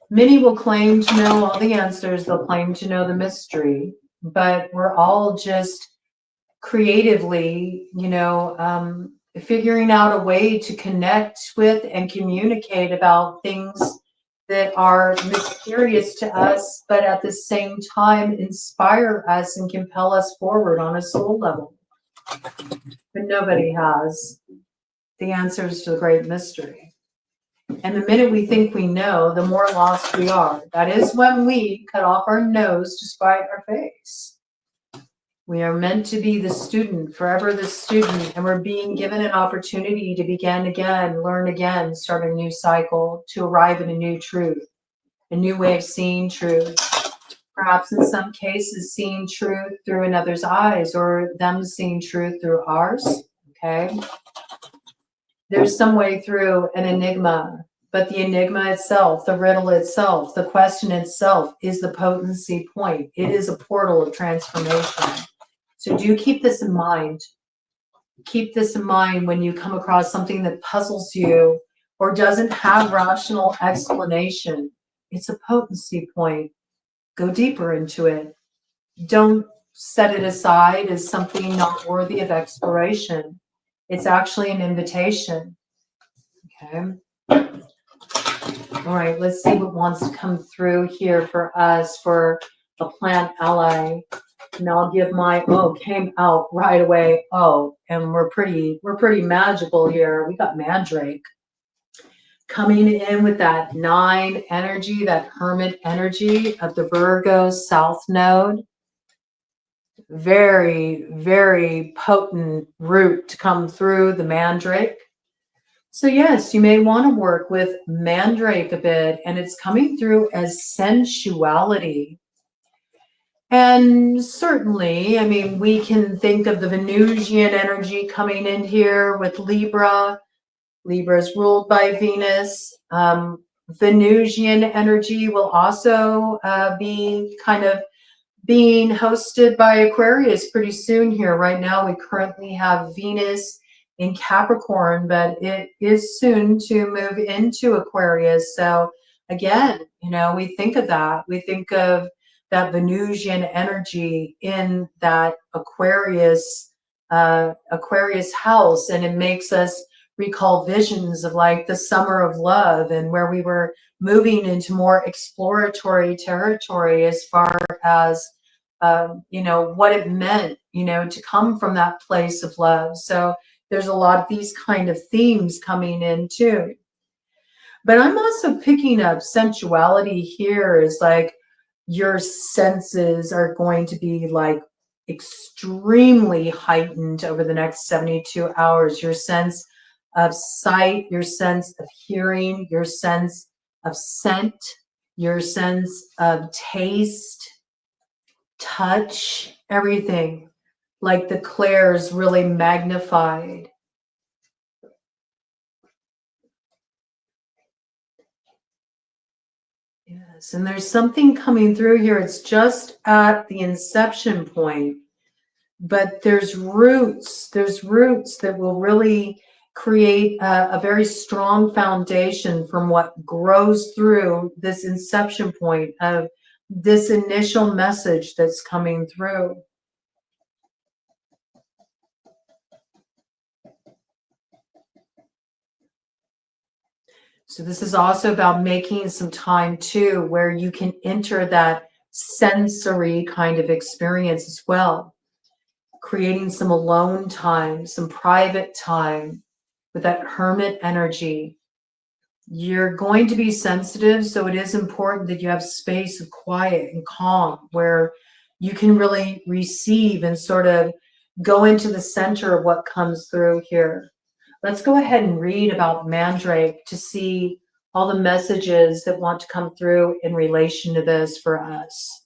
Many will claim to know all the answers. They'll claim to know the mystery, but we're all just creatively, figuring out a way to connect with and communicate about things that are mysterious to us, but at the same time inspire us and compel us forward on a soul level. But nobody has the answers to the great mystery. And the minute we think we know, the more lost we are. That is when we cut off our nose to spite our face. We are meant to be the student, forever the student, and we're being given an opportunity to begin again, learn again, start a new cycle, to arrive at a new truth, a new way of seeing truth. Perhaps in some cases, seeing truth through another's eyes, or them seeing truth through ours, okay? There's some way through an enigma, but the enigma itself, the riddle itself, the question itself is the potency point. It is a portal of transformation. So do keep this in mind. Keep this in mind when you come across something that puzzles you or doesn't have rational explanation. It's a potency point. Go deeper into it. Don't set it aside as something not worthy of exploration. It's actually an invitation. Okay. All right, let's see what wants to come through here for us for a plant ally. And I'll give my, came out right away. And we're pretty magical here. We got Mandrake coming in with that 9 energy, that hermit energy of the Virgo South Node. Very, very potent root to come through the Mandrake. So yes, you may want to work with Mandrake a bit, and it's coming through as sensuality. And certainly, I mean, we can think of the Venusian energy coming in here with Libra. Libra is ruled by Venus. Venusian energy will also be kind of being hosted by Aquarius pretty soon here. Right now, we currently have Venus in Capricorn, but it is soon to move into Aquarius. So again, we think of that. We think of that Venusian energy in that Aquarius house, and it makes us recall visions of like the summer of love and where we were moving into more exploratory territory as far as, what it meant, to come from that place of love. So there's a lot of these kind of themes coming in too. But I'm also picking up sensuality here is like your senses are going to be like extremely heightened over the next 72 hours. Your sense of sight, your sense of hearing, your sense of scent, your sense of taste, touch, everything. Like the clairs really magnified. Yes, and there's something coming through here. It's just at the inception point, but there's roots. There's roots that will really create a very strong foundation from what grows through this inception point of this initial message that's coming through. So this is also about making some time too, where you can enter that sensory kind of experience as well. Creating some alone time, some private time with that hermit energy. You're going to be sensitive, so it is important that you have space of quiet and calm where you can really receive and sort of go into the center of what comes through here. Let's go ahead and read about Mandrake to see all the messages that want to come through in relation to this for us.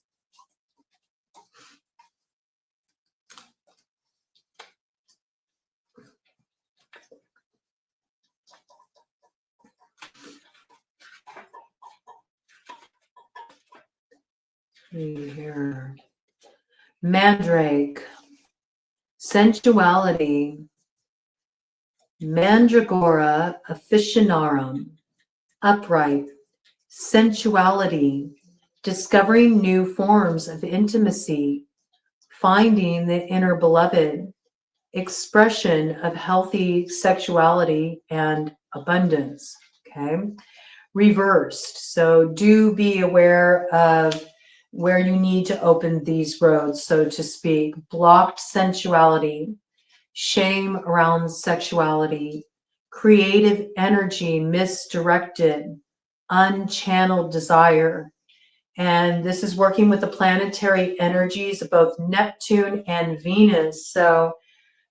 Here. Mandrake, sensuality, Mandragora officinarum, upright, sensuality, discovering new forms of intimacy, finding the inner beloved, expression of healthy sexuality and abundance. Okay. Reversed. So do be aware of where you need to open these roads, so to speak. Blocked sensuality, shame around sexuality, creative energy misdirected, unchanneled desire. And this is working with the planetary energies of both Neptune and Venus. So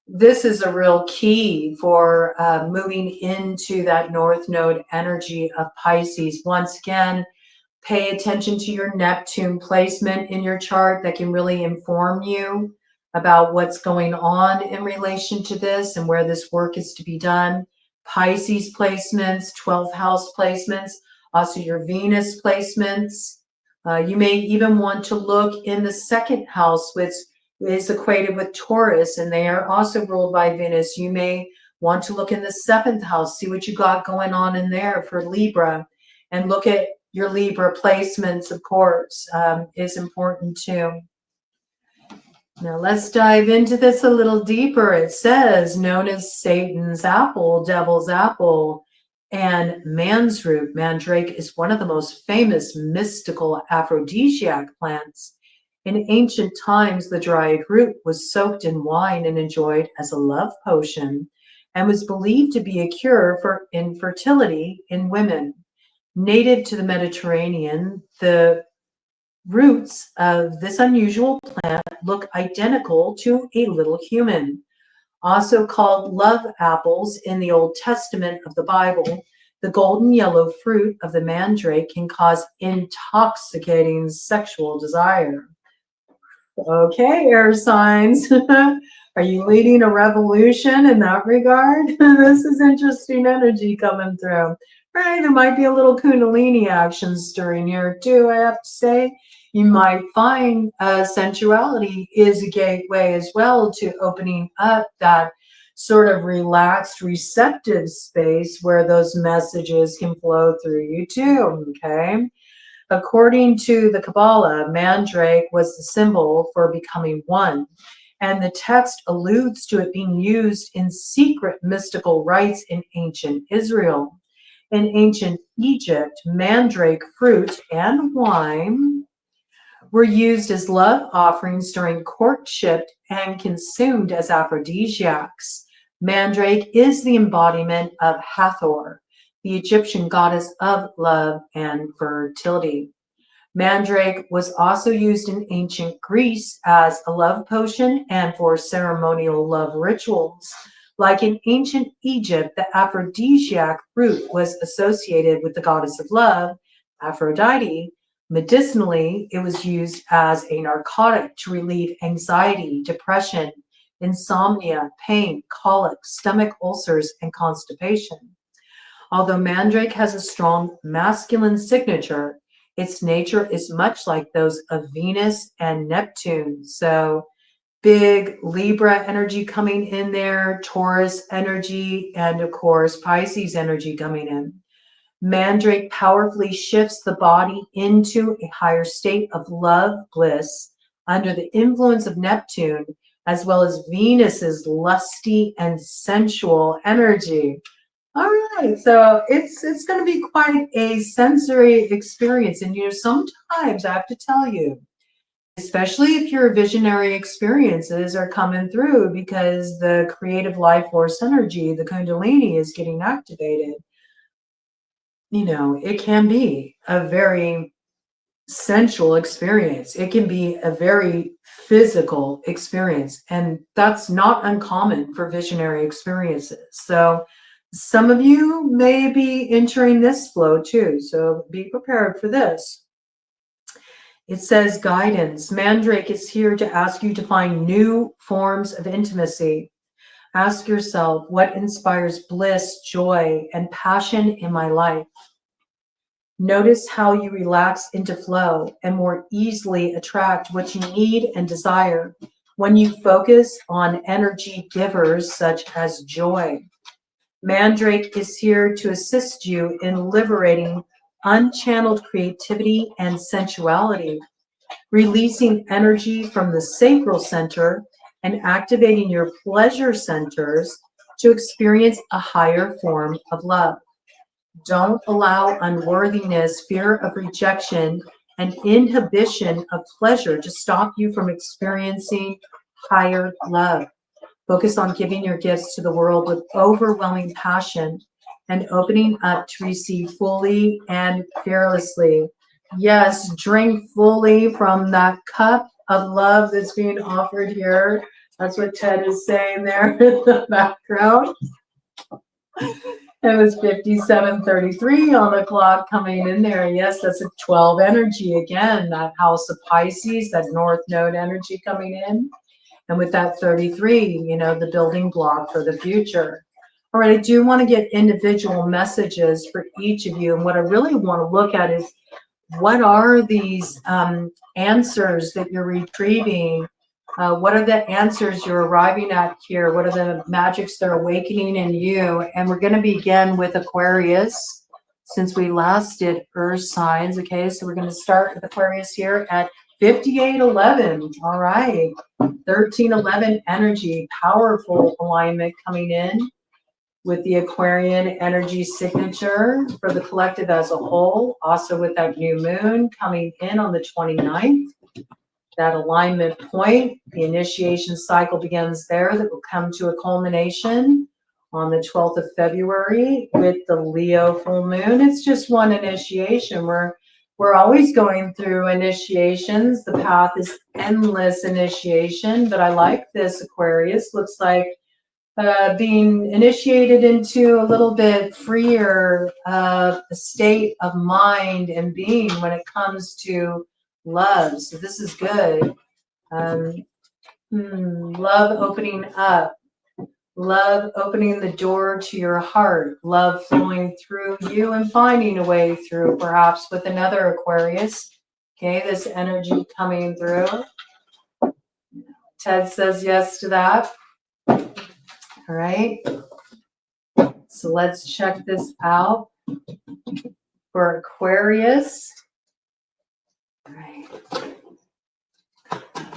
this is a real key for moving into that North Node energy of Pisces. Once again, pay attention to your Neptune placement in your chart. That can really inform you about what's going on in relation to this and where this work is to be done. Pisces placements, 12th house placements, also your Venus placements. You may even want to look in the second house, which is equated with Taurus, and they are also ruled by Venus. You may want to look in the seventh house, see what you got going on in there for Libra, and look at your Libra placements, of course, is important too. Now let's dive into this a little deeper. It says, known as Satan's apple, devil's apple, and man's root. Mandrake is one of the most famous mystical aphrodisiac plants. In ancient times, the dried root was soaked in wine and enjoyed as a love potion, and was believed to be a cure for infertility in women. Native to the Mediterranean, the roots of this unusual plant look identical to a little human. Also called love apples in the Old Testament of the Bible, the golden yellow fruit of the mandrake can cause intoxicating sexual desire. Okay, air signs. Are you leading a revolution in that regard? This is interesting energy coming through. Right, there might be a little kundalini action stirring here too, I have to say. You might find sensuality is a gateway as well to opening up that sort of relaxed, receptive space where those messages can flow through you too, okay? According to the Kabbalah, mandrake was the symbol for becoming one, and the text alludes to it being used in secret mystical rites in ancient Israel. In ancient Egypt, mandrake fruit and wine were used as love offerings during courtship and consumed as aphrodisiacs. Mandrake is the embodiment of Hathor, the Egyptian goddess of love and fertility. Mandrake was also used in ancient Greece as a love potion and for ceremonial love rituals. Like in ancient Egypt, the aphrodisiac fruit was associated with the goddess of love, Aphrodite. Medicinally, it was used as a narcotic to relieve anxiety, depression, insomnia, pain, colic, stomach ulcers, and constipation. Although mandrake has a strong masculine signature, its nature is much like those of Venus and Neptune. So big Libra energy coming in there, Taurus energy, and of course, Pisces energy coming in. Mandrake powerfully shifts the body into a higher state of love bliss under the influence of Neptune, as well as Venus's lusty and sensual energy. All right, so it's going to be quite a sensory experience, and sometimes I have to tell you, especially if your visionary experiences are coming through because the creative life force energy, the Kundalini, is getting activated. It can be a very sensual experience. It can be a very physical experience, and that's not uncommon for visionary experiences. So some of you may be entering this flow too, so be prepared for this. It says guidance. Mandrake is here to ask you to find new forms of intimacy. Ask yourself, what inspires bliss, joy, and passion in my life? Notice how you relax into flow and more easily attract what you need and desire when you focus on energy givers such as joy. Mandrake is here to assist you in liberating unchanneled creativity and sensuality, releasing energy from the sacral center and activating your pleasure centers to experience a higher form of love. Don't allow unworthiness, fear of rejection, and inhibition of pleasure to stop you from experiencing higher love. Focus on giving your gifts to the world with overwhelming passion and opening up to receive fully and fearlessly. Yes, drink fully from that cup of love that's being offered here. That's what Ted is saying there in the background. It was 57:33 on the clock coming in there. Yes, that's a 12 energy again, that house of Pisces, that North Node energy coming in. And with that 33, the building block for the future. All right, I do want to get individual messages for each of you. And what I really want to look at is, what are these answers that you're retrieving? What are the answers you're arriving at here? What are the magics that are awakening in you? And we're going to begin with Aquarius, since we last did Earth signs. Okay, so we're going to start with Aquarius here at 5811. All right, 1311 energy, powerful alignment coming in with the Aquarian energy signature for the collective as a whole. Also with that new moon coming in on the 29th. That alignment point, the initiation cycle begins there. That will come to a culmination on the 12th of February with the Leo full moon. It's just one initiation. We're always going through initiations. The path is endless initiation, but I like this, Aquarius. Looks like being initiated into a little bit freer state of mind and being when it comes to love. So this is good. Love opening up. Love opening the door to your heart. Love flowing through you and finding a way through, perhaps with another Aquarius. Okay, this energy coming through. Ted says yes to that. All right. So let's check this out for Aquarius. All right.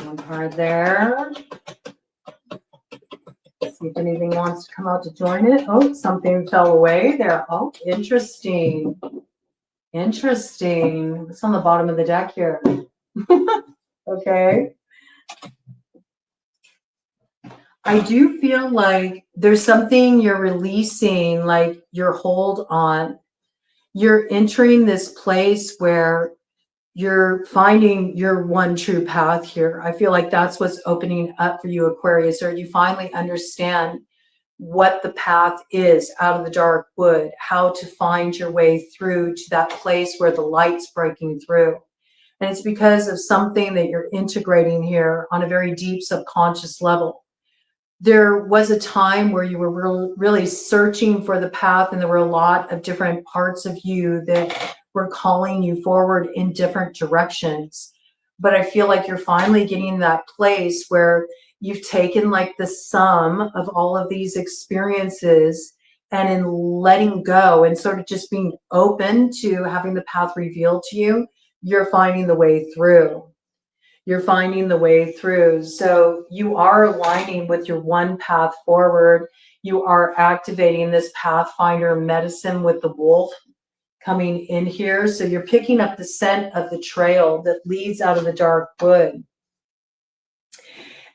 One card there. See if anything wants to come out to join it. Oh, something fell away there. Oh, interesting. Interesting. It's on the bottom of the deck here. Okay. I do feel like there's something you're releasing, like your hold on. You're entering this place where you're finding your one true path here. I feel like that's what's opening up for you, Aquarius, or you finally understand what the path is out of the dark wood, how to find your way through to that place where the light's breaking through. And it's because of something that you're integrating here on a very deep subconscious level. There was a time where you were really searching for the path, and there were a lot of different parts of you that were calling you forward in different directions. But I feel like you're finally getting that place where you've taken like the sum of all of these experiences, and in letting go and sort of just being open to having the path revealed to you, you're finding the way through. You're finding the way through. So you are aligning with your one path forward. You are activating this Pathfinder medicine with the wolf coming in here. So you're picking up the scent of the trail that leads out of the dark wood.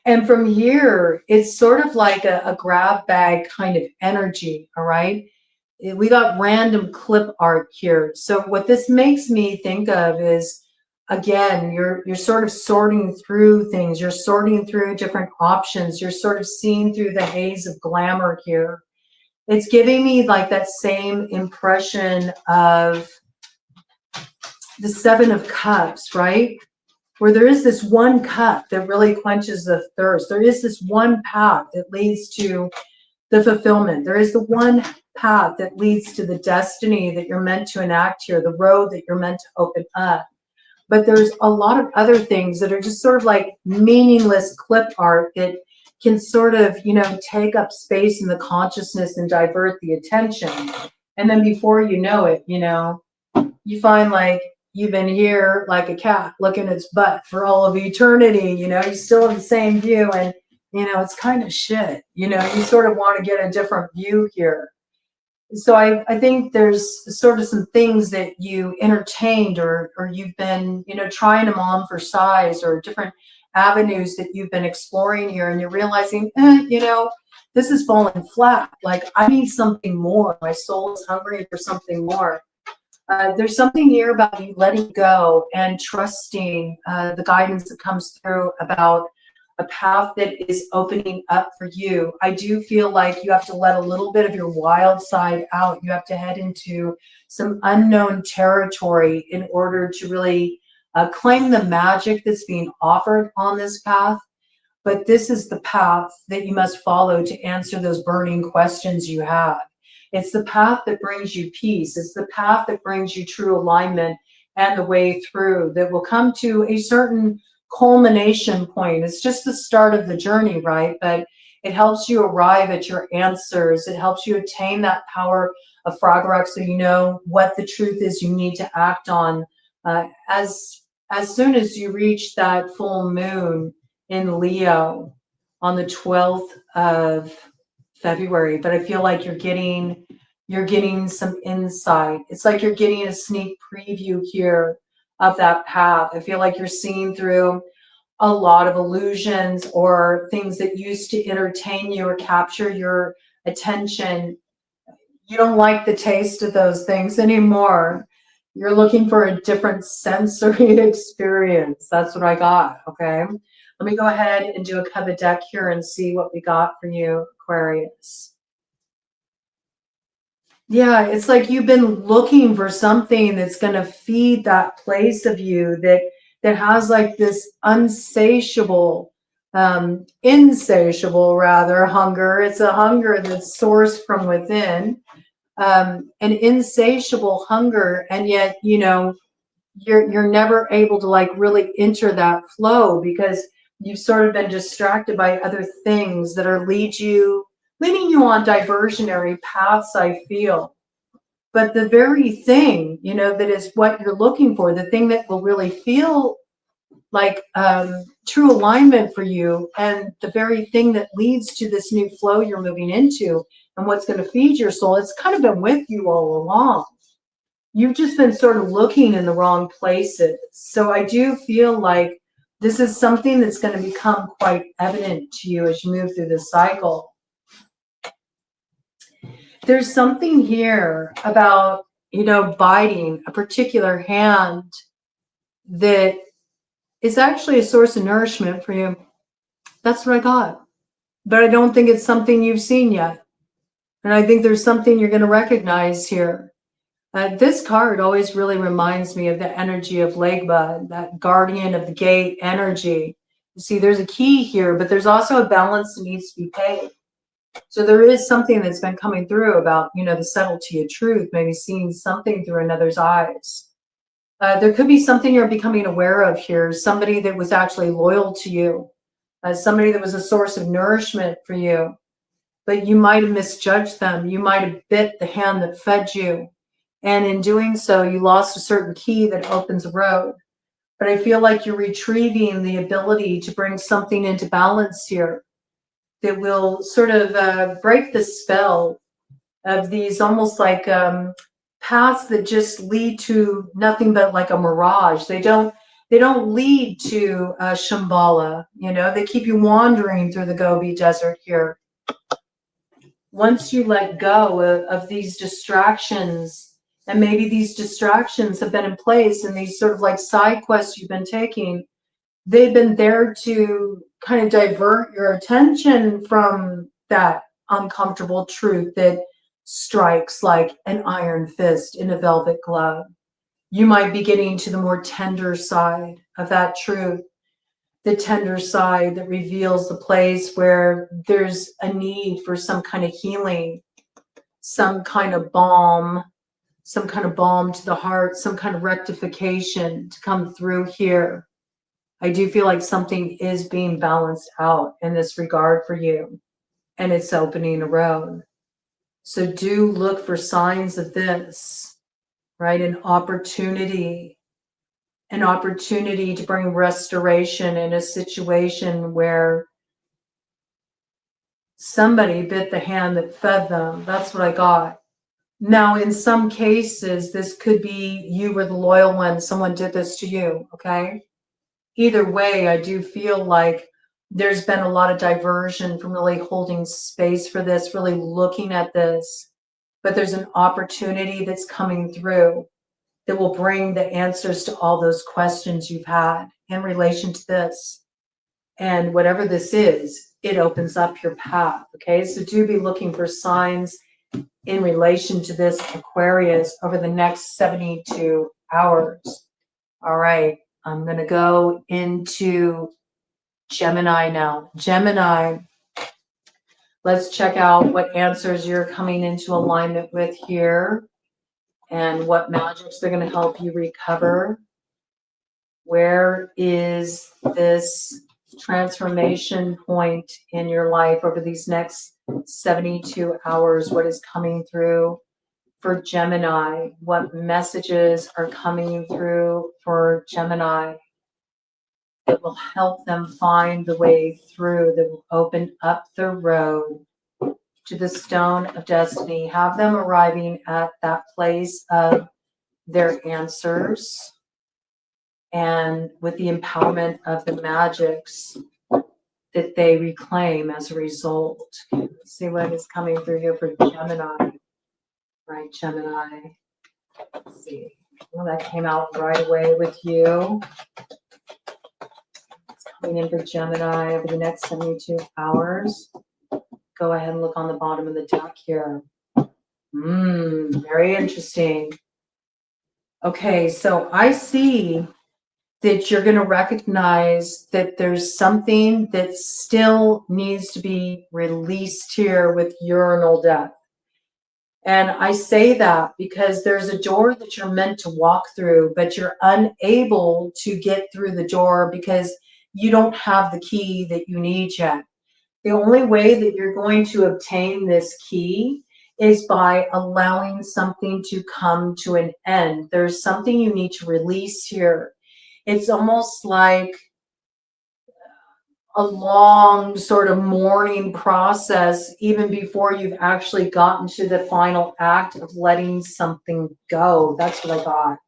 And from here, it's sort of like a grab bag kind of energy, all right? We got random clip art here. So what this makes me think of is, again, you're sort of sorting through things. You're sorting through different options. You're sort of seeing through the haze of glamour here. It's giving me like that same impression of the Seven of Cups, right? Where there is this one cup that really quenches the thirst. There is this one path that leads to the fulfillment. There is the one path that leads to the destiny that you're meant to enact here, the road that you're meant to open up. But there's a lot of other things that are just sort of like meaningless clip art that can sort of, take up space in the consciousness and divert the attention. And then before you know it, you find like you've been here like a cat looking its butt for all of eternity. You still have the same view, and it's kind of shit. You sort of want to get a different view here. So I think there's sort of some things that you entertained, or you've been, trying them on for size, or different avenues that you've been exploring here, and you're realizing, this is falling flat. Like, I need something more. My soul is hungry for something more. There's something here about you letting go and trusting the guidance that comes through about a path that is opening up for you. I do feel like you have to let a little bit of your wild side out. You have to head into some unknown territory in order to really claim the magic that's being offered on this path. But this is the path that you must follow to answer those burning questions you have. It's the path that brings you peace. It's the path that brings you true alignment and the way through that will come to a certain culmination point. It's just the start of the journey, right? But it helps you arrive at your answers. It helps you attain that power of frog rock, so you know what the truth is you need to act on as soon as you reach that full moon in Leo on the 12th of February. But I feel like you're getting some insight. It's like you're getting a sneak preview here of that path. I feel like you're seeing through a lot of illusions or things that used to entertain you or capture your attention. You don't like the taste of those things anymore. You're looking for a different sensory experience. That's what I got, okay? Let me go ahead and do a cover deck here and see what we got for you, Aquarius. Yeah, it's like you've been looking for something that's going to feed that place of you that has like this insatiable rather hunger. It's a hunger that's sourced from within, an insatiable hunger, and yet you're never able to like really enter that flow because you've sort of been distracted by other things that are leading you on diversionary paths, I feel. But the very thing, that is what you're looking for, the thing that will really feel like true alignment for you, and the very thing that leads to this new flow you're moving into and what's going to feed your soul. It's kind of been with you all along. You've just been sort of looking in the wrong places. So I do feel like this is something that's going to become quite evident to you as you move through this cycle. There's something here about, biting a particular hand that is actually a source of nourishment for you. That's what I got. But I don't think it's something you've seen yet. And I think there's something you're going to recognize here. This card always really reminds me of the energy of Legba, that guardian of the gate energy. You see, there's a key here, but there's also a balance that needs to be paid. So there is something that's been coming through about, the subtlety of truth, maybe seeing something through another's eyes. There could be something you're becoming aware of here, somebody that was actually loyal to you, somebody that was a source of nourishment for you, but you might have misjudged them. You might have bit the hand that fed you. And in doing so, you lost a certain key that opens a road. But I feel like you're retrieving the ability to bring something into balance here that will sort of break the spell of these almost like paths that just lead to nothing but like a mirage. They don't lead to Shambhala. They keep you wandering through the Gobi Desert here. Once you let go of these distractions, and maybe these distractions have been in place and these sort of like side quests you've been taking, they've been there to kind of divert your attention from that uncomfortable truth that strikes like an iron fist in a velvet glove. You might be getting to the more tender side of that truth, the tender side that reveals the place where there's a need for some kind of healing, some kind of balm to the heart, some kind of rectification to come through here. I do feel like something is being balanced out in this regard for you, and it's opening a road. So do look for signs of this, right? An opportunity to bring restoration in a situation where somebody bit the hand that fed them. That's what I got. Now, in some cases, this could be you were the loyal one. Someone did this to you, okay? Either way, I do feel like there's been a lot of diversion from really holding space for this, really looking at this. But there's an opportunity that's coming through that will bring the answers to all those questions you've had in relation to this. And whatever this is, it opens up your path, okay? So do be looking for signs in relation to this, Aquarius, over the next 72 hours. All right, I'm going to go into Gemini now. Gemini, let's check out what answers you're coming into alignment with here and what magics they're going to help you recover. Where is this transformation point in your life over these next 72 hours? What is coming through for Gemini? What messages are coming through for Gemini that will help them find the way through, that will open up the road to the stone of destiny, have them arriving at that place of their answers and with the empowerment of the magics that they reclaim as a result. Let's see what is coming through here for Gemini. Right, Gemini. Let's see. Well, that came out right away with you. It's coming in for Gemini over the next 72 hours. Go ahead and look on the bottom of the deck here. Very interesting. Okay, so I see that you're going to recognize that there's something that still needs to be released here with urinal death. And I say that because there's a door that you're meant to walk through, but you're unable to get through the door because you don't have the key that you need yet. The only way that you're going to obtain this key is by allowing something to come to an end. There's something you need to release here. It's almost like a long sort of mourning process, even before you've actually gotten to the final act of letting something go. That's what I got.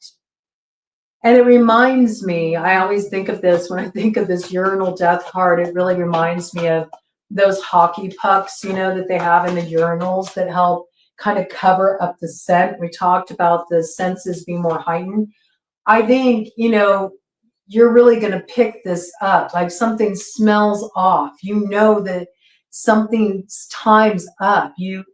And it reminds me, I always think of this when I think of this urinal death card. It really reminds me of those hockey pucks, that they have in the urinals that help kind of cover up the scent. We talked about the senses being more heightened. I think, you're really going to pick this up. Like something smells off. You know that something's time's up. You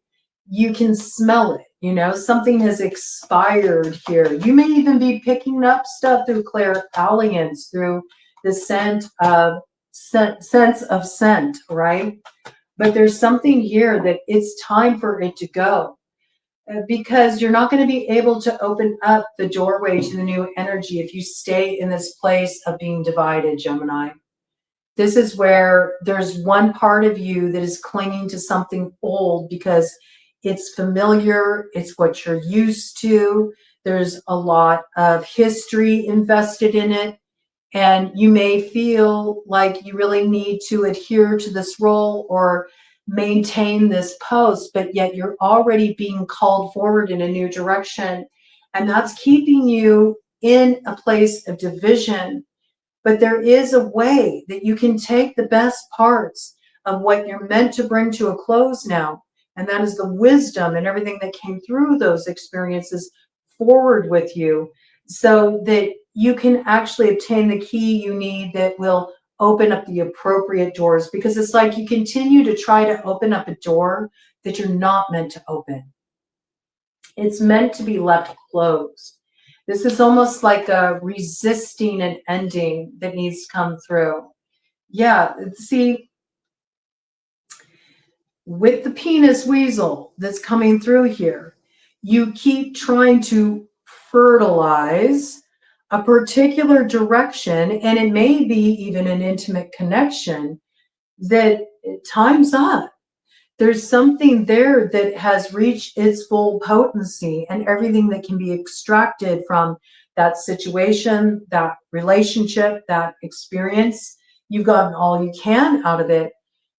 can smell it. Something has expired here. You may even be picking up stuff through clairvoyance, through the sense of scent, right? But there's something here that it's time for it to go, because you're not going to be able to open up the doorway to the new energy if you stay in this place of being divided, Gemini. This is where there's one part of you that is clinging to something old because it's familiar, it's what you're used to. There's a lot of history invested in it, and you may feel like you really need to adhere to this role or maintain this post, but yet you're already being called forward in a new direction. And that's keeping you in a place of division. But there is a way that you can take the best parts of what you're meant to bring to a close now. And that is the wisdom and everything that came through those experiences forward with you, so that you can actually obtain the key you need that will open up the appropriate doors. Because it's like you continue to try to open up a door that you're not meant to open. It's meant to be left closed. This is almost like a resisting an ending that needs to come through. Yeah, see, with the penis weasel that's coming through here, you keep trying to fertilize a particular direction, and it may be even an intimate connection, that time's up. There's something there that has reached its full potency, and everything that can be extracted from that situation, that relationship, that experience, you've gotten all you can out of it,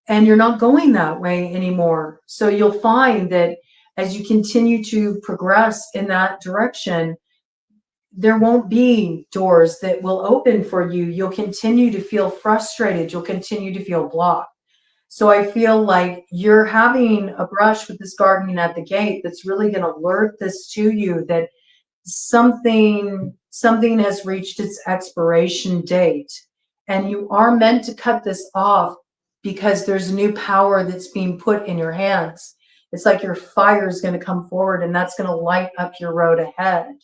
and you're not going that way anymore. So you'll find that as you continue to progress in that direction, there won't be doors that will open for you. You'll continue to feel frustrated. You'll continue to feel blocked. So I feel like you're having a brush with this gardening at the gate that's really going to alert this to you, that something has reached its expiration date, and you are meant to cut this off because there's a new power that's being put in your hands. It's like your fire is going to come forward, and that's going to light up your road ahead.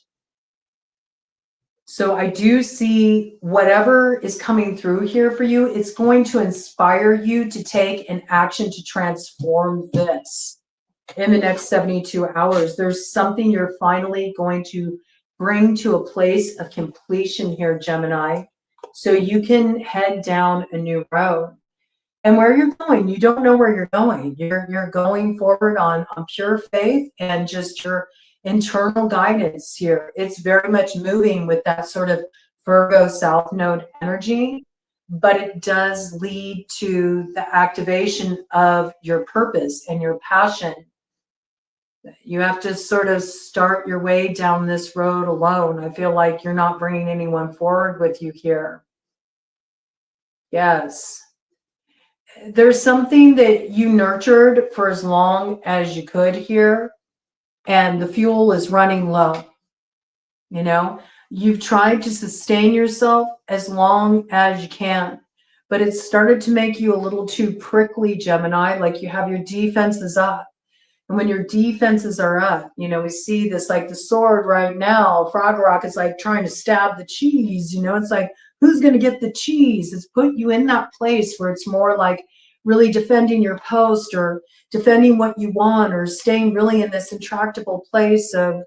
So I do see whatever is coming through here for you, it's going to inspire you to take an action to transform this in the next 72 hours. There's something you're finally going to bring to a place of completion here, Gemini, so you can head down a new road. And where you're going, you don't know where you're going. You're going forward on pure faith and just your internal guidance here. It's very much moving with that sort of Virgo South Node energy, but it does lead to the activation of your purpose and your passion. You have to sort of start your way down this road alone. I feel like you're not bringing anyone forward with you here. Yes. There's something that you nurtured for as long as you could here, and the fuel is running low. You've tried to sustain yourself as long as you can, but it's started to make you a little too prickly, Gemini, like you have your defenses up. And when your defenses are up, we see this like the sword right now. Frog Rock is like trying to stab the cheese. It's like, who's going to get the cheese? It's put you in that place where it's more like really defending your post or defending what you want, or staying really in this intractable place of,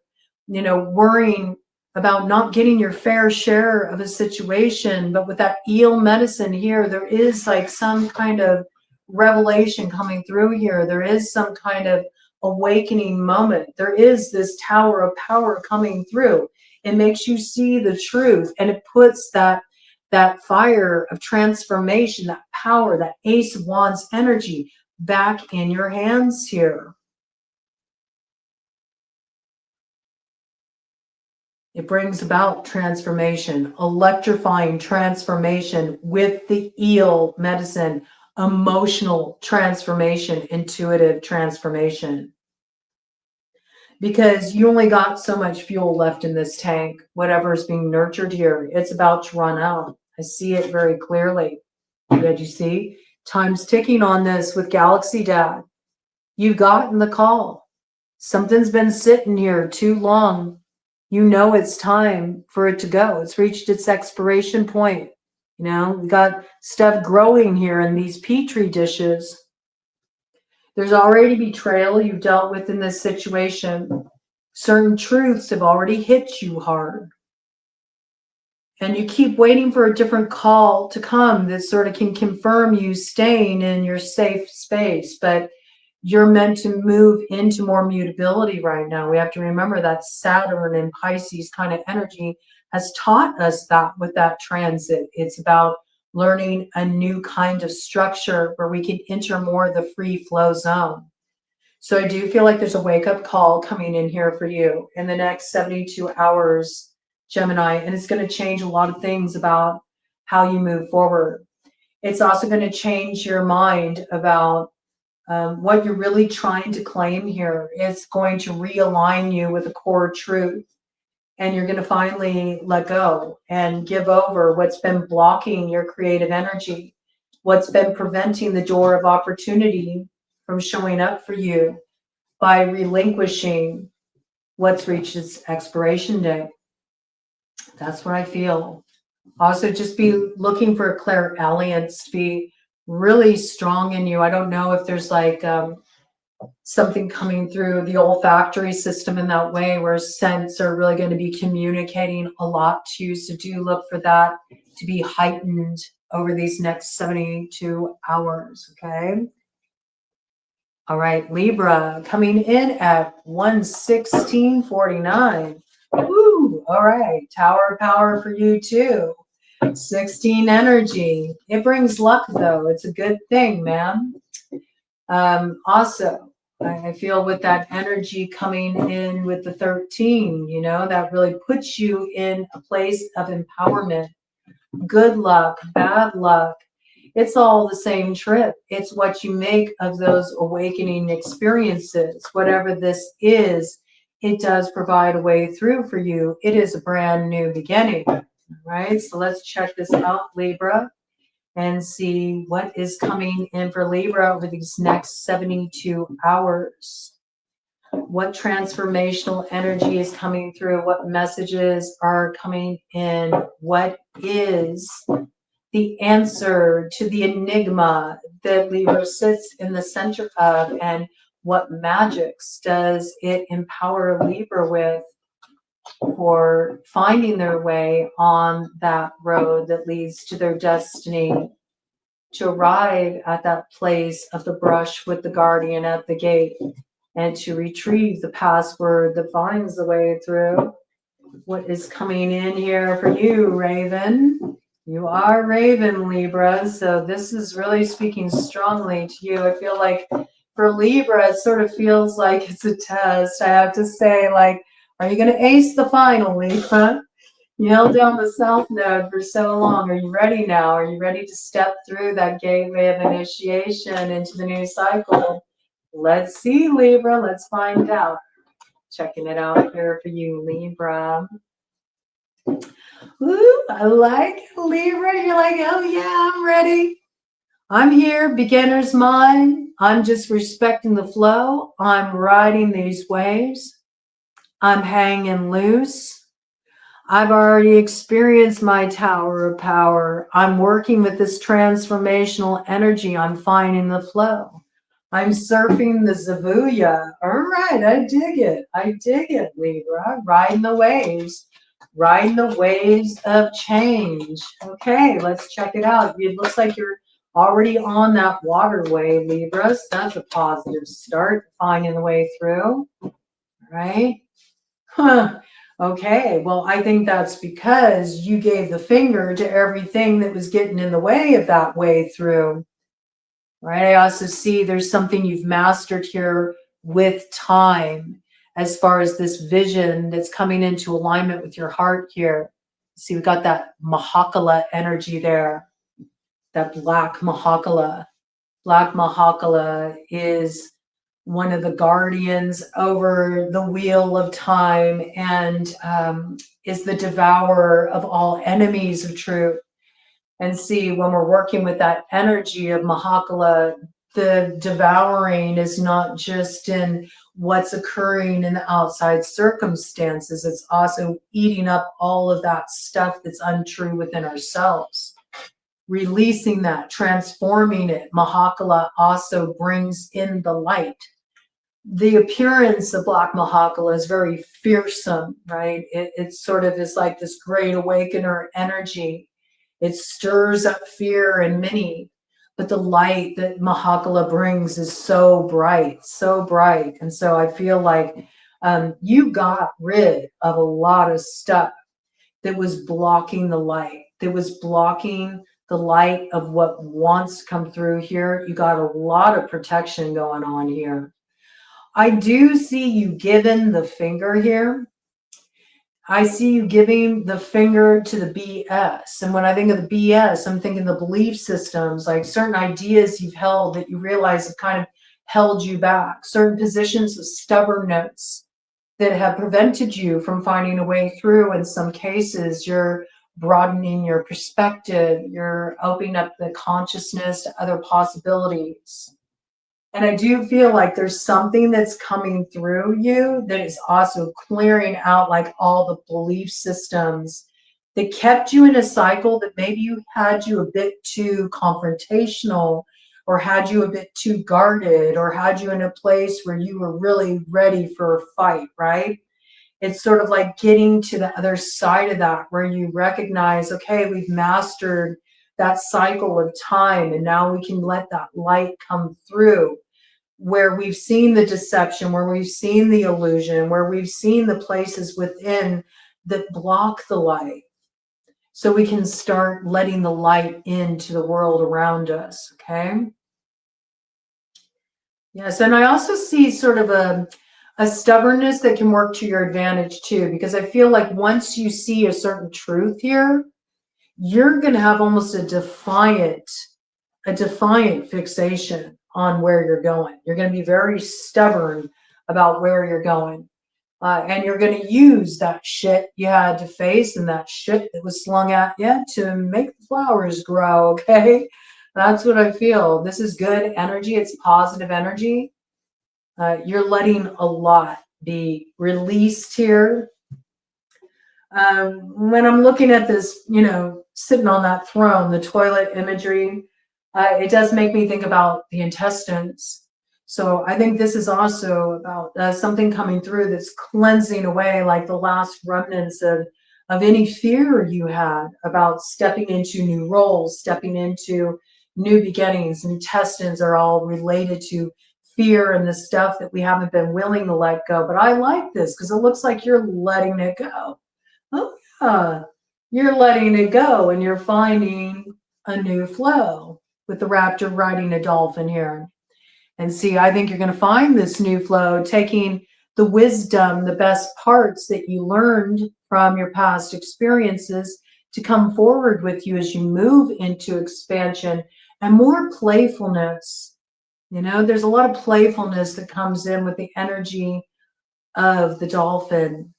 worrying about not getting your fair share of a situation. But with that eel medicine here, there is like some kind of revelation coming through here. There is some kind of awakening moment. There is this tower of power coming through. It makes you see the truth, and it puts that fire of transformation, that power, that Ace of Wands energy back in your hands here. It brings about transformation, electrifying transformation with the eel medicine, emotional transformation, intuitive transformation. Because you only got so much fuel left in this tank. Whatever is being nurtured here, it's about to run out. I see it very clearly. Did you see? Time's ticking on this with Galaxy Dad. You've gotten the call. Something's been sitting here too long. You know it's time for it to go. It's reached its expiration point. You know, we got stuff growing here in these petri dishes. There's already betrayal you've dealt with in this situation. Certain truths have already hit you hard. And you keep waiting for a different call to come that sort of can confirm you staying in your safe space. But you're meant to move into more mutability right now. We have to remember that Saturn and Pisces kind of energy has taught us that with that transit. It's about learning a new kind of structure where we can enter more of the free flow zone. So I do feel like there's a wake-up call coming in here for you in the next 72 hours, Gemini, and it's going to change a lot of things about how you move forward. It's also going to change your mind about what you're really trying to claim here. It's going to realign you with a core truth, and you're going to finally let go and give over what's been blocking your creative energy, what's been preventing the door of opportunity from showing up for you by relinquishing what's reached its expiration date. That's what I feel. Also, just be looking for a clairalliance to be really strong in you. I don't know if there's like something coming through the olfactory system in that way where scents are really going to be communicating a lot to you. So do look for that to be heightened over these next 72 hours, okay? All right, Libra coming in at 116.49. Woo! All right, Tower of Power for you too. 16 energy. It brings luck though. It's a good thing, man. Also, I feel with that energy coming in with the 13, you know, that really puts you in a place of empowerment. Good luck, bad luck. It's all the same trip. It's what you make of those awakening experiences. Whatever this is, it does provide a way through for you. It is a brand new beginning. All right, so let's check this out, Libra, and see what is coming in for Libra over these next 72 hours. What transformational energy is coming through? What messages are coming in? What is the answer to the enigma that Libra sits in the center of? And what magics does it empower Libra with for finding their way on that road that leads to their destiny, to arrive at that place of the brush with the guardian at the gate, and to retrieve the password that finds the way through? What is coming in here for you, Raven? You are Raven, Libra, so this is really speaking strongly to you. I feel like for Libra, it sort of feels like it's a test. I have to say, like, are you going to ace the final, Libra? You held down the South Node for so long. Are you ready now? Are you ready to step through that gateway of initiation into the new cycle? Let's see, Libra. Let's find out. Checking it out here for you, Libra. Ooh, I like it, Libra. You're like, oh yeah, I'm ready. I'm here, beginner's mind. I'm just respecting the flow. I'm riding these waves. I'm hanging loose. I've already experienced my Tower of Power. I'm working with this transformational energy. I'm finding the flow. I'm surfing the Zavuya. All right, I dig it. I dig it, Libra. Riding the waves. Riding the waves of change. Okay, let's check it out. It looks like you're already on that waterway, Libra. So that's a positive start, finding the way through. All right. Huh. Okay, well, I think that's because you gave the finger to everything that was getting in the way of that way through, right? I also see there's something you've mastered here with time as far as this vision that's coming into alignment with your heart here. See, we got that Mahakala energy there, that black Mahakala. Black Mahakala is one of the guardians over the wheel of time and is the devourer of all enemies of truth. And see, when we're working with that energy of Mahakala, the devouring is not just in what's occurring in the outside circumstances, it's also eating up all of that stuff that's untrue within ourselves. Releasing that, transforming it. Mahakala also brings in the light. The appearance of Black Mahakala is very fearsome, right? It sort of is like this great awakener energy. It stirs up fear in many, but the light that Mahakala brings is so bright, so bright. And so I feel like you got rid of a lot of stuff that was blocking the light, that was blocking the light of what wants to come through here. You got a lot of protection going on here. I do see you giving the finger here. I see you giving the finger to the BS. And when I think of the BS, I'm thinking the belief systems, like certain ideas you've held that you realize have kind of held you back, certain positions of stubbornness that have prevented you from finding a way through. In some cases, you're broadening your perspective, you're opening up the consciousness to other possibilities. And I do feel like there's something that's coming through you that is also clearing out like all the belief systems that kept you in a cycle that maybe you had you a bit too confrontational or had you a bit too guarded or had you in a place where you were really ready for a fight, right? It's sort of like getting to the other side of that where you recognize, okay, we've mastered that cycle of time and now we can let that light come through, where we've seen the deception, where we've seen the illusion, where we've seen the places within that block the light, so we can start letting the light into the world around us. Okay. Yes, and I also see sort of a stubbornness that can work to your advantage too, because I feel like once you see a certain truth here, you're going to have almost a defiant fixation on where you're going. You're going to be very stubborn about where you're going. And you're going to use that shit you had to face and that shit that was slung at you to make the flowers grow, okay? That's what I feel. This is good energy. It's positive energy. You're letting a lot be released here. When I'm looking at this, sitting on that throne, the toilet imagery, it does make me think about the intestines. So I think this is also about something coming through that's cleansing away like the last remnants of any fear you had about stepping into new roles, stepping into new beginnings. Intestines are all related to fear and the stuff that we haven't been willing to let go. But I like this because it looks like you're letting it go. Oh, yeah. You're letting it go and you're finding a new flow with the raptor riding a dolphin here. And see, I think you're going to find this new flow, taking the wisdom, the best parts that you learned from your past experiences to come forward with you as you move into expansion and more playfulness. There's a lot of playfulness that comes in with the energy of the dolphin.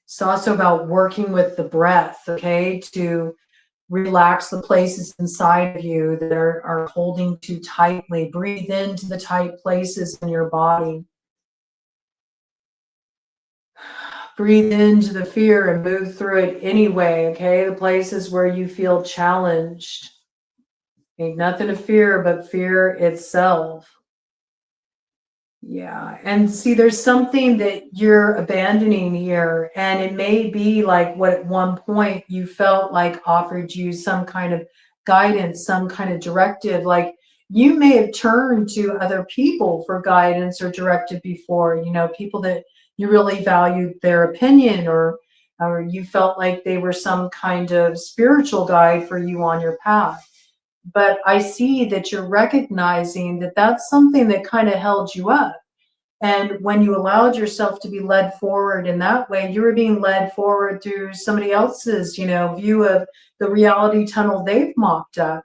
It's also about working with the breath, okay, to relax the places inside of you that are holding too tightly. Breathe into the tight places in your body. Breathe into the fear and move through it anyway, okay? The places where you feel challenged. Ain't nothing to fear but fear itself. Yeah, and see, there's something that you're abandoning here, and it may be like what at one point you felt like offered you some kind of guidance, some kind of directive. Like you may have turned to other people for guidance or directive before, people that you really valued their opinion, or you felt like they were some kind of spiritual guide for you on your path. But I see that you're recognizing that that's something that kind of held you up. And when you allowed yourself to be led forward in that way, you were being led forward through somebody else's, view of the reality tunnel they've mocked up.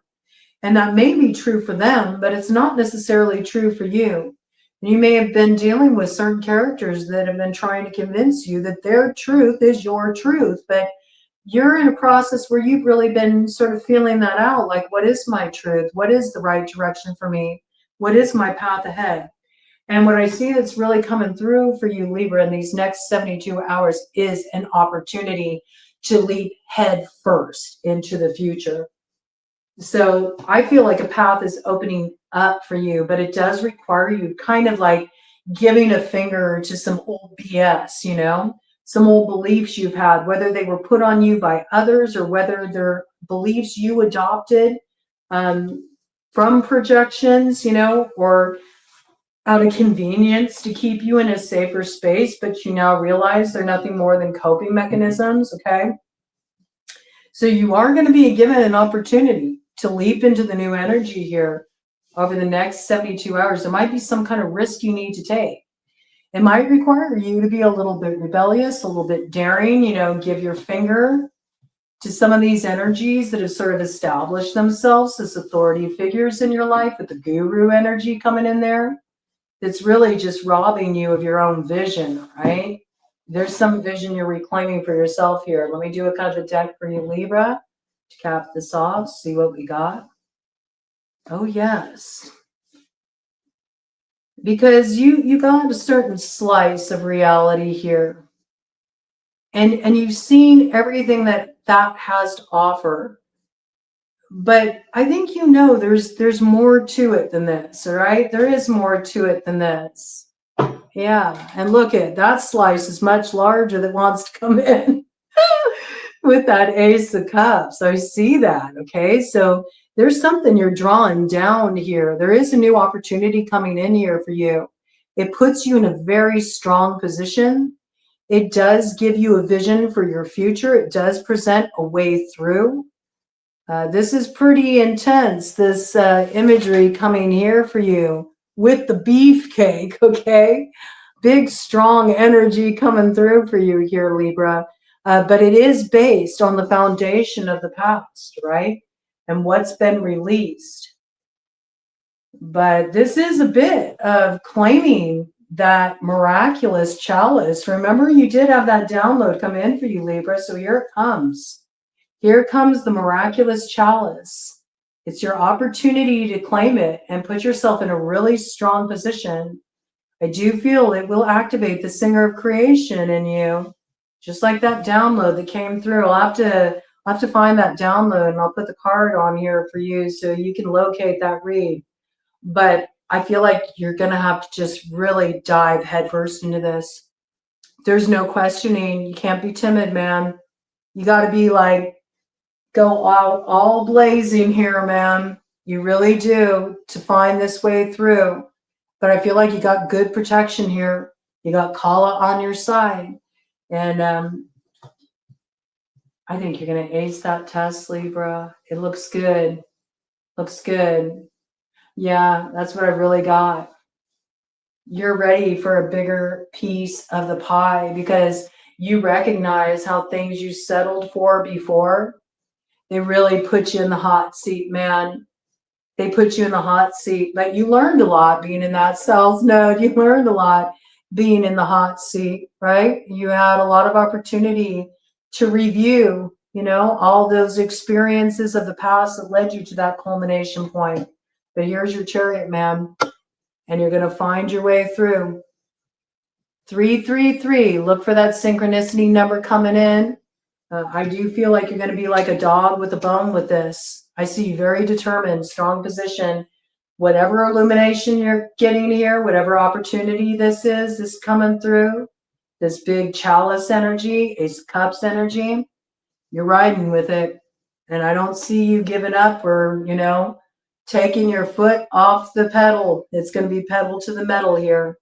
And that may be true for them, but it's not necessarily true for you. You may have been dealing with certain characters that have been trying to convince you that their truth is your truth, but you're in a process where you've really been sort of feeling that out. Like, what is my truth? What is the right direction for me? What is my path ahead? And what I see that's really coming through for you, Libra, in these next 72 hours is an opportunity to leap head first into the future. So I feel like a path is opening up for you, but it does require you kind of like giving a finger to some old BS, some old beliefs you've had, whether they were put on you by others or whether they're beliefs you adopted from projections, or out of convenience to keep you in a safer space, but you now realize they're nothing more than coping mechanisms, okay? So you are going to be given an opportunity to leap into the new energy here over the next 72 hours. There might be some kind of risk you need to take. It might require you to be a little bit rebellious, a little bit daring, give your finger to some of these energies that have sort of established themselves as authority figures in your life, with the guru energy coming in there. It's really just robbing you of your own vision, right? There's some vision you're reclaiming for yourself here. Let me do a kind of a deck for you, Libra, to cap this off, see what we got. Oh, yes. Because you got a certain slice of reality here. And you've seen everything that has to offer. But I think there's more to it than this, all right? There is more to it than this. Yeah, and look at that slice is much larger that wants to come in with that Ace of Cups. I see that, okay? So there's something you're drawing down here. There is a new opportunity coming in here for you. It puts you in a very strong position. It does give you a vision for your future. It does present a way through. This is pretty intense, this imagery coming here for you with the beefcake, okay? Big, strong energy coming through for you here, Libra. But it is based on the foundation of the past, right? And what's been released. But this is a bit of claiming that miraculous chalice. Remember, you did have that download come in for you, Libra, so here it comes. Here comes the miraculous chalice. It's your opportunity to claim it and put yourself in a really strong position. I do feel it will activate the singer of creation in you, just like that download that came through. I'll have to find that download, and I'll put the card on here for you so you can locate that read. But I feel like you're going to have to just really dive headfirst into this. There's no questioning. You can't be timid, man. You got to be like, go out all blazing here, man. You really do, to find this way through. But I feel like you got good protection here. You got Kala on your side. And I think you're going to ace that test, Libra. It looks good. Looks good. Yeah, that's what I really got. You're ready for a bigger piece of the pie because you recognize how things you settled for before, they really put you in the hot seat, man. They put you in the hot seat, but you learned a lot being in that sales node. You learned a lot being in the hot seat, right? You had a lot of opportunity to review, all those experiences of the past that led you to that culmination point. But here's your chariot, man, and you're going to find your way through. 333, look for that synchronicity number coming in. I do feel like you're going to be like a dog with a bone with this. I see you very determined, strong position. Whatever illumination you're getting here, whatever opportunity this is coming through, this big chalice energy, Ace of Cups energy, you're riding with it. And I don't see you giving up or, taking your foot off the pedal. It's going to be pedal to the metal here.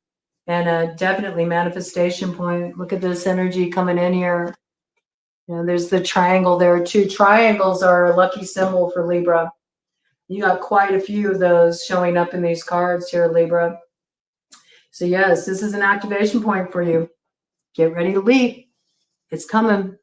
And definitely manifestation point. Look at this energy coming in here. You know, there's the triangle there too. Triangles are a lucky symbol for Libra. You got quite a few of those showing up in these cards here, Libra. So yes, this is an activation point for you. Get ready to leap. It's coming.